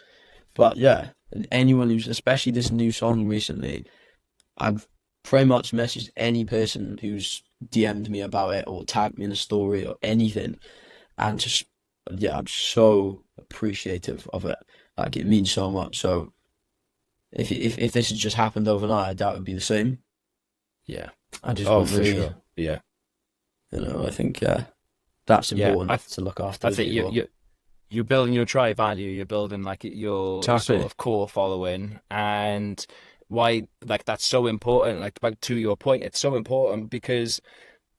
But yeah, anyone who's, especially this new song recently, I've pretty much messaged any person who's DM'd me about it or tagged me in a story or anything, and just yeah, I'm so appreciative of it. Like it means so much. So if this had just happened overnight, I doubt it'd be the same. Yeah. I just Oh, wouldn't for really, sure. Yeah. I think that's Yeah. important to look after I the think people. you're building your tribe value, you're building like your sort Exactly. of core following, and why like that's so important. Like back to your point, it's so important because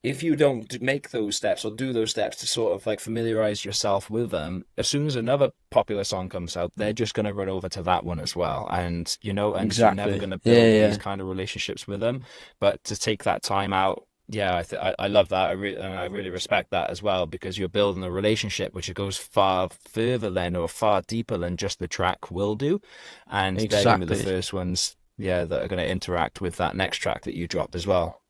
if you don't make those steps or do those steps to sort of like familiarize yourself with them, as soon as another popular song comes out, they're just going to run over to that one as well. And you're never Exactly. going to Yeah, build these yeah. kind of relationships with them. But to take that time out, yeah, I love that. And I really respect that as well because you're building a relationship which goes far further than or far deeper than just the track will do. And they're going to be the Exactly. first ones, yeah, that are going to interact with that next track that you drop as well.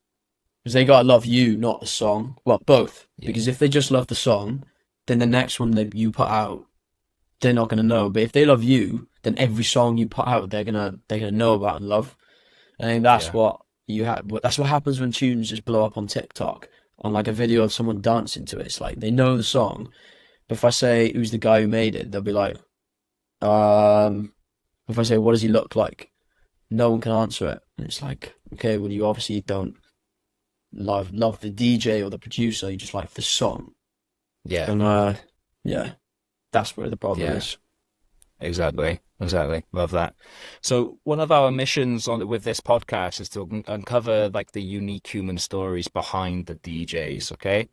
Because they gotta love you, not the song. Well, both. Yeah. Because if they just love the song, then the next one that you put out, they're not gonna know. But if they love you, then every song you put out, they're gonna know about and love. I think that's Yeah. what you have. That's what happens when tunes just blow up on TikTok, on like a video of someone dancing to it. It's like they know the song, but if I say who's the guy who made it, they'll be like, um. If I say what does he look like, no one can answer it. And it's like, okay, well you obviously don't love the DJ or the producer. You just like the song, Yeah. and yeah, that's where the problem Yeah. is. Exactly. Exactly. Love that. So one of our missions on with this podcast is to uncover like the unique human stories behind the DJs, okay?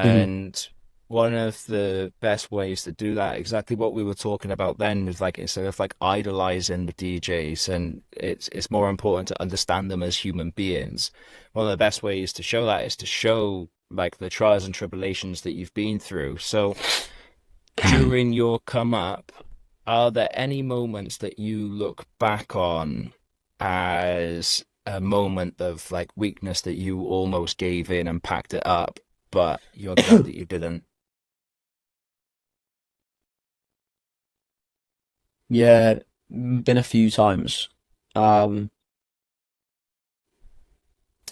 Hmm. And one of the best ways to do that, exactly what we were talking about then, is like instead of like idolizing the DJs, and it's more important to understand them as human beings. One of the best ways to show that is to show like the trials and tribulations that you've been through. So during your come up, are there any moments that you look back on as a moment of like weakness that you almost gave in and packed it up, but you're glad that you didn't? Yeah, been a few times. Um,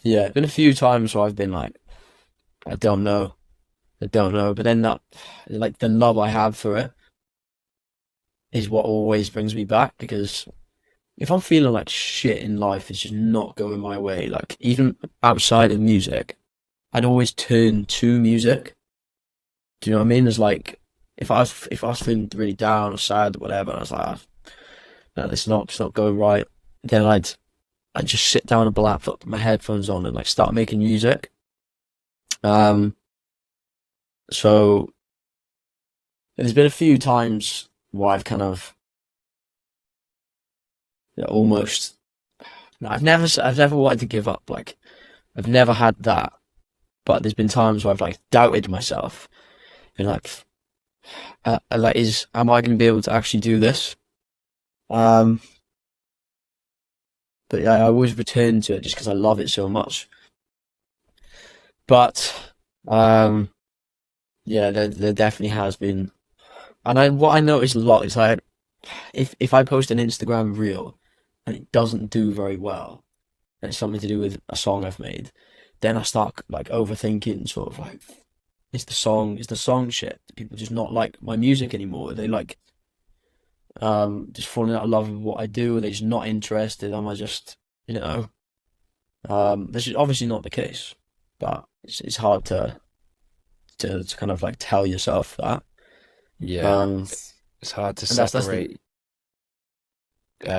yeah, been a few times where I've been like, I don't know, I don't know. But then that, like the love I have for it is what always brings me back because if I'm feeling like shit in life, it's just not going my way. Like even outside of music, I'd always turn to music. Do you know what I mean? There's like if I was feeling really down or sad or whatever, and I was like, "Ah, no, it's not going right." Then I'd just sit down at the laptop, put my headphones on, and like start making music. Um, so there's been a few times where I've kind of almost. No, I've never wanted to give up. Like I've never had that, but there's been times where I've like doubted myself. And like, like, am I going to be able to actually do this? Um, but yeah, I always return to it just because I love it so much. But yeah, there definitely has been, and what I notice a lot is like, if I post an Instagram reel and it doesn't do very well, and it's something to do with a song I've made, then I start like overthinking, sort of like, is the song shit? Do people just not like my music anymore? Are they like just falling out of love with what I do? Are they just not interested? Am I just, you know, this is obviously not the case, but it's hard to kind of like tell yourself that. Yeah, Um, it's hard to and that's the separate.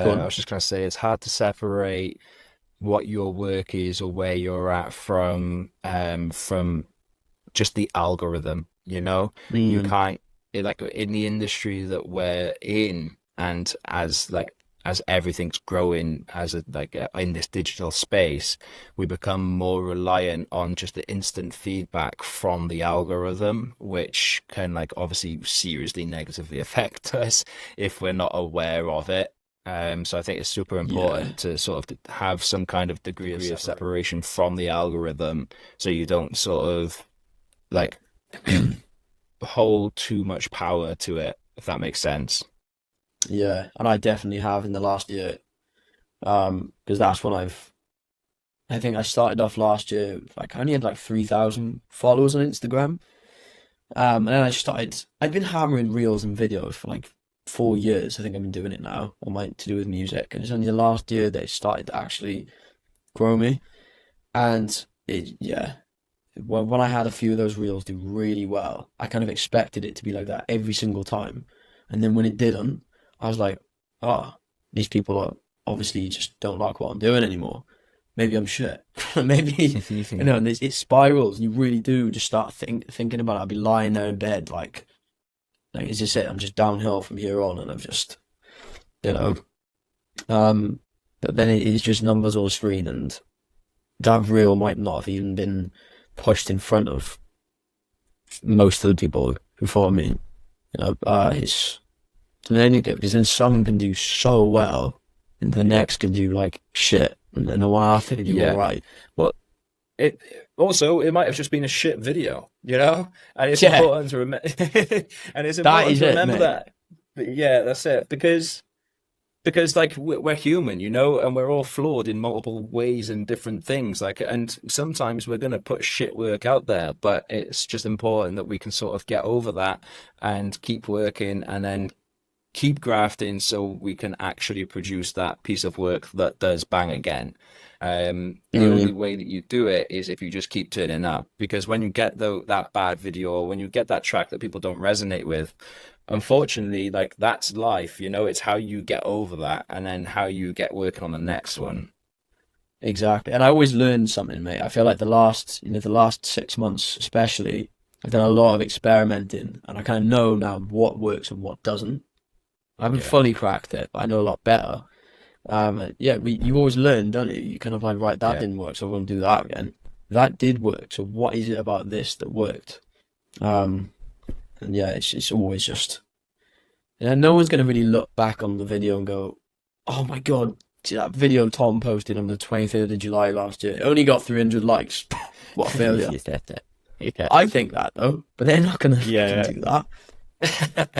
go I on. was just gonna say it's hard to separate what your work is or where you're at from just the algorithm, you know? You Mm, can't like in the industry that we're in and as everything's growing in this digital space, we become more reliant on just the instant feedback from the algorithm, which can like obviously seriously negatively affect us if we're not aware of it. So I think it's super yeah, important to sort of have some kind of degree of separation from the algorithm so you don't sort of like hold too much power to it, if that makes sense. Yeah, and I definitely have in the last year. Because that's when I think I started off last year, like I only had like 3,000 followers on Instagram. And then I'd been hammering reels and videos for like 4 years. I think I've been doing it now, on my to do with music. And it's only the last year that it started to actually grow me. And yeah, when I had a few of those reels do really well, I kind of expected it to be like that every single time. And then when it didn't, I was like, oh, these people are obviously just don't like what I'm doing anymore. Maybe I'm shit. Maybe, and it spirals. You really do just start thinking about it. I'll be lying there in bed, like is this it? I'm just downhill from here on, and I've just, you know, but then it's just numbers on the screen, and that reel might not have even been pushed in front of most of the people who follow me. It's then because then some can do so well, and the next can do like shit, and then the one after can do all right. Well, it also it might have just been a shit video, and it's Yeah. important to remember. And it's important to remember mate. that. But yeah, that's it. Because like we're human, and we're all flawed in multiple ways and different things. Like, and sometimes we're gonna put shit work out there, but it's just important that we can sort of get over that and keep working, and then keep grafting so we can actually produce that piece of work that does bang again. The only way that you do it is if you just keep turning up, because when you get that bad video, or when you get that track that people don't resonate with, unfortunately, like that's life, it's how you get over that and then how you get working on the next one. Exactly. And I always learn something, mate. I feel like the last 6 months especially, I've done a lot of experimenting, and I kind of know now what works and what doesn't. I haven't fully cracked it, but I know a lot better. You always learn, don't you? You kind of like, right, that didn't work, so I won't do that again. That did work, so what is it about this that worked? And yeah, it's always just, no one's going to really look back on the video and go, oh my God, see that video Tom posted on the 23rd of July last year? It only got 300 likes. What a failure. I think that, though, but they're not going to do that.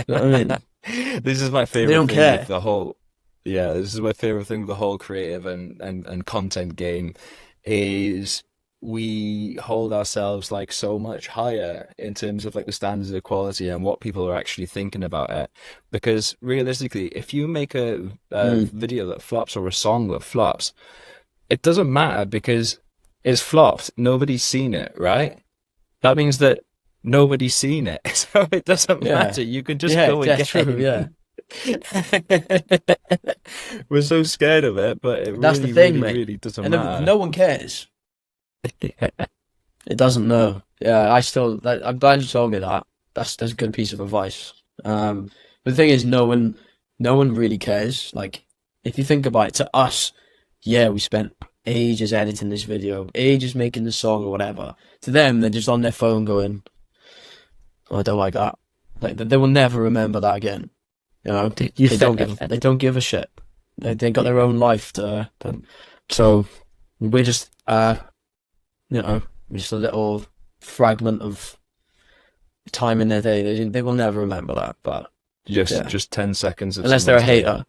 You know what I mean? This is my favorite They don't thing care. with the whole, this is my favorite thing with the whole creative and content game, is we hold ourselves like so much higher in terms of like the standards of quality and what people are actually thinking about it. Because realistically, if you make a video that flops or a song that flops, it doesn't matter because it's flopped. Nobody's seen it, right? That means that nobody's seen it, so it doesn't matter. You can just go again. That's true, yeah. We're so scared of it, but it That's really, the thing, really, mate. really doesn't And matter. no one cares. It doesn't know. Yeah, I'm glad you told me that. That's a good piece of advice. But the thing is, no one really cares. Like, if you think about it, to us, we spent ages editing this video, ages making the song or whatever. To them, they're just on their phone going, oh, I don't like that. Like, they will never remember that again. They don't give a shit. They got their own life so we're just just a little fragment of time in their day. They will never remember that. But Just 10 seconds of unless they're a someone's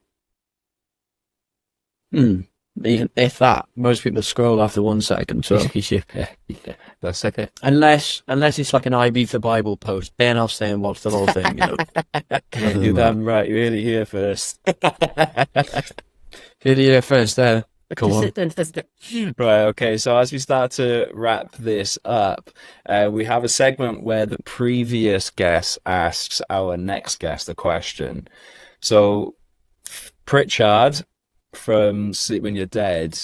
hater. Even if that, most people scroll after 1 second. So that's okay. unless it's like an Ibiza Bible post, then I'll stay and watch the whole thing. You're damn right. You're really here first. Video first there. Come on. Right, okay, so as we start to wrap this up, we have a segment where the previous guest asks our next guest a question. So, Pritchard from Sleep When You're Dead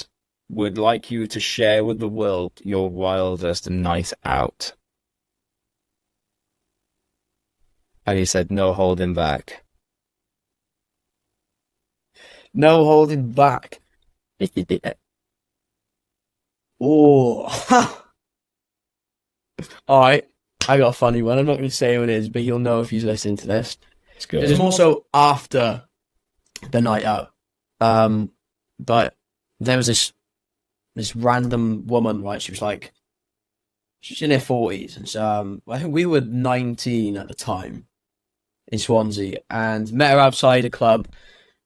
would like you to share with the world your wildest night out. And he said, no holding back. No holding back. Oh. All right. I got a funny one. I'm not going to say who it is, but you'll know if he's listening to this. It's good. It's more so after the night out. But there was this random woman, right? She was like she's in her 40s, and I think we were 19 at the time in Swansea, and met her outside a club.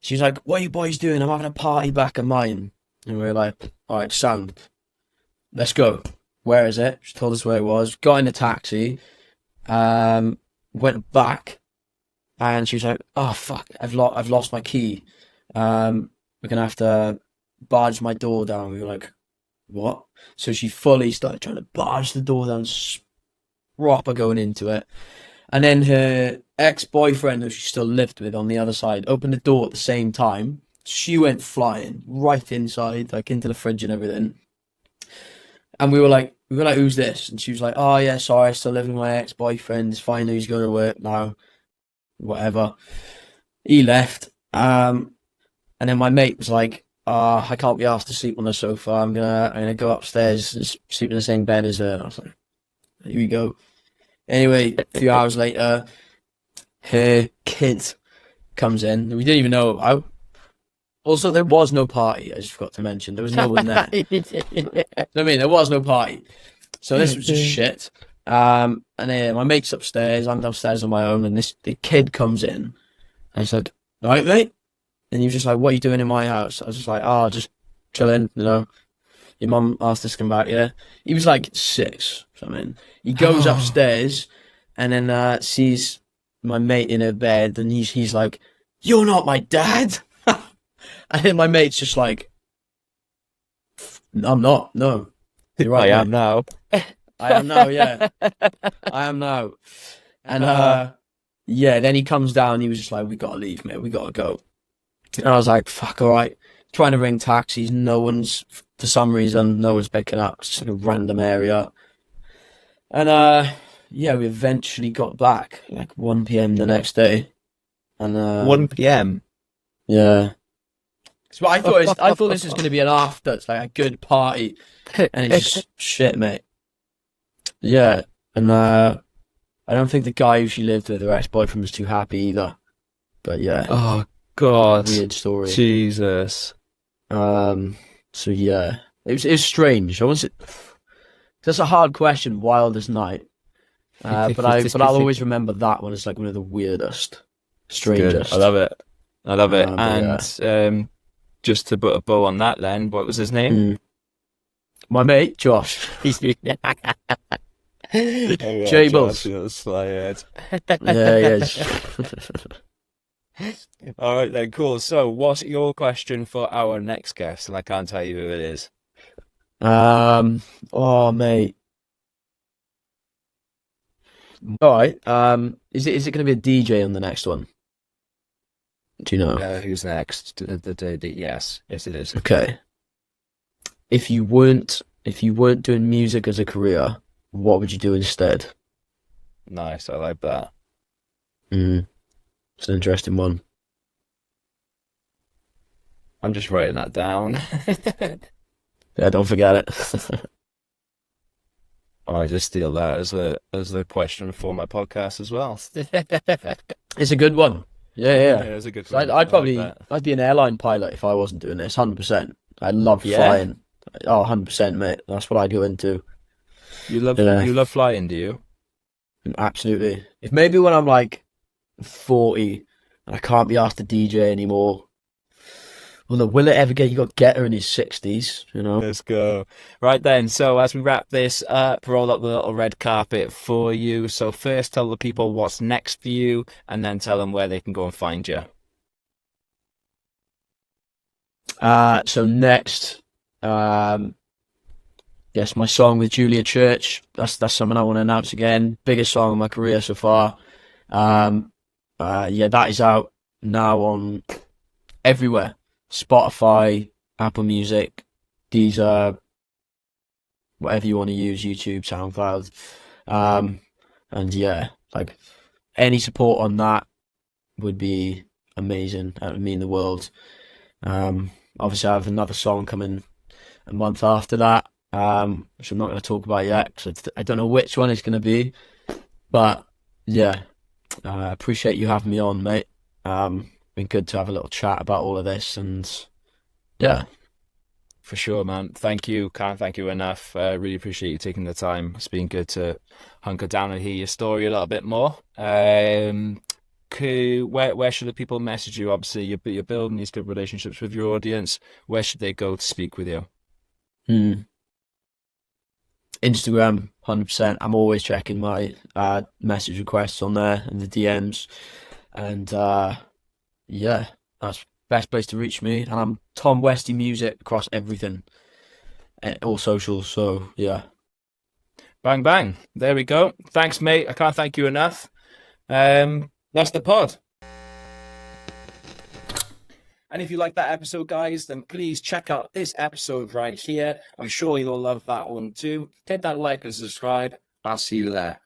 She was like, "What are you boys doing? I'm having a party back at mine." And we were like, "All right, sound, let's go. Where is it?" She told us where it was. Got in a taxi, went back, and she was like, "Oh fuck, I've lost my key. We're gonna have to barge my door down." We were like, "What?" So she fully started trying to barge the door down, proper going into it. And then her ex-boyfriend, who she still lived with on the other side, opened the door at the same time. She went flying right inside, like into the fridge and everything. And we were like, "Who's this?" And she was like, "Oh yeah, sorry, I still live with my ex-boyfriend. It's fine, he's going to work now. Whatever." He left. And then my mate was like, "I can't be asked to sleep on the sofa. I'm gonna go upstairs and sleep in the same bed as her." And I was like, "Here we go." Anyway, a few hours later, her kid comes in. We didn't even know. Also, there was no party. I just forgot to mention there was no one there. I mean, there was no party, so this was just shit. And then my mate's upstairs. I'm downstairs on my own, and the kid comes in. And I said, "All right, mate." And he was just like, "What are you doing in my house?" I was just like, "Oh, just chilling, you know. Your mum asked us to come back, yeah." He was like 6 or something. He goes upstairs and then sees my mate in her bed, and he's like, "You're not my dad." And then my mate's just like, "I'm not, no. You're right, I am now. I am now, yeah. I am now." And yeah, then he comes down, he was just like, "We gotta leave, mate, we gotta go." And I was like, "Fuck, alright." Trying to ring taxis, for some reason, no one's picking up. It's just like a random area. And yeah, we eventually got back like 1 p.m. the next day. And 1 p.m. yeah. So I thought this was going to be an after. It's like a good party, and it's just shit, mate. Yeah, and I don't think the guy who she lived with, her ex-boyfriend, was too happy either. But yeah, Oh God, weird story. Jesus. So yeah, it was strange. That's a hard question. Wildest night. But I'll always remember that one as like one of the weirdest, strangest. Good. I love it. I love it. But And just to put a bow on that, then, what was his name? My mate Josh. He's Jables. Yeah. All right then, cool. So, what's your question for our next guest? And I can't tell you who it is. Oh mate. All right. Is it going to be a DJ on the next one? Do you know? Who's next? Yes, it is. Okay. If you weren't doing music as a career, what would you do instead? Nice, I like that. It's an interesting one. I'm just writing that down. Yeah, don't forget it. I just steal that as the question for my podcast as well. It's a good one. Yeah. It's a good So one. I'd be an airline pilot if I wasn't doing this. 100%. I love flying. Oh, 100%, mate. That's what I'd go into. You love flying, do you? Absolutely. If maybe when I'm like 40 and I can't be asked to DJ anymore. Well, no, will it ever get? You got Getter in his 60s, you know. Let's go. Right then, so as we wrap this up, roll up the little red carpet for you. So first tell the people what's next for you, and then tell them where they can go and find you. So next, yes, my song with Julia Church. That's something I want to announce again. Biggest song of my career so far. Yeah, that is out now on everywhere. Spotify, Apple Music, Deezer, whatever you want to use, YouTube, SoundCloud. And yeah, like any support on that would be amazing. That would mean the world. Obviously I have another song coming a month after that, which I'm not going to talk about yet because I don't know which one it's going to be. But yeah, I appreciate you having me on, mate. Been good to have a little chat about all of this, and yeah. For sure, man. Thank you. Can't thank you enough. Really appreciate you taking the time. It's been good to hunker down and hear your story a little bit more. Where should the people message you? Obviously, you're building these good relationships with your audience. Where should they go to speak with you? Hmm. Instagram, 100%. I'm always checking my message requests on there and the DMs. And yeah, that's best place to reach me. And I'm Tom Westy Music across everything, all socials. So yeah. Bang bang. There we go. Thanks, mate. I can't thank you enough. That's the pod. And if you like that episode, guys, then please check out this episode right here. I'm sure you'll love that one too. Hit that like and subscribe. I'll see you there.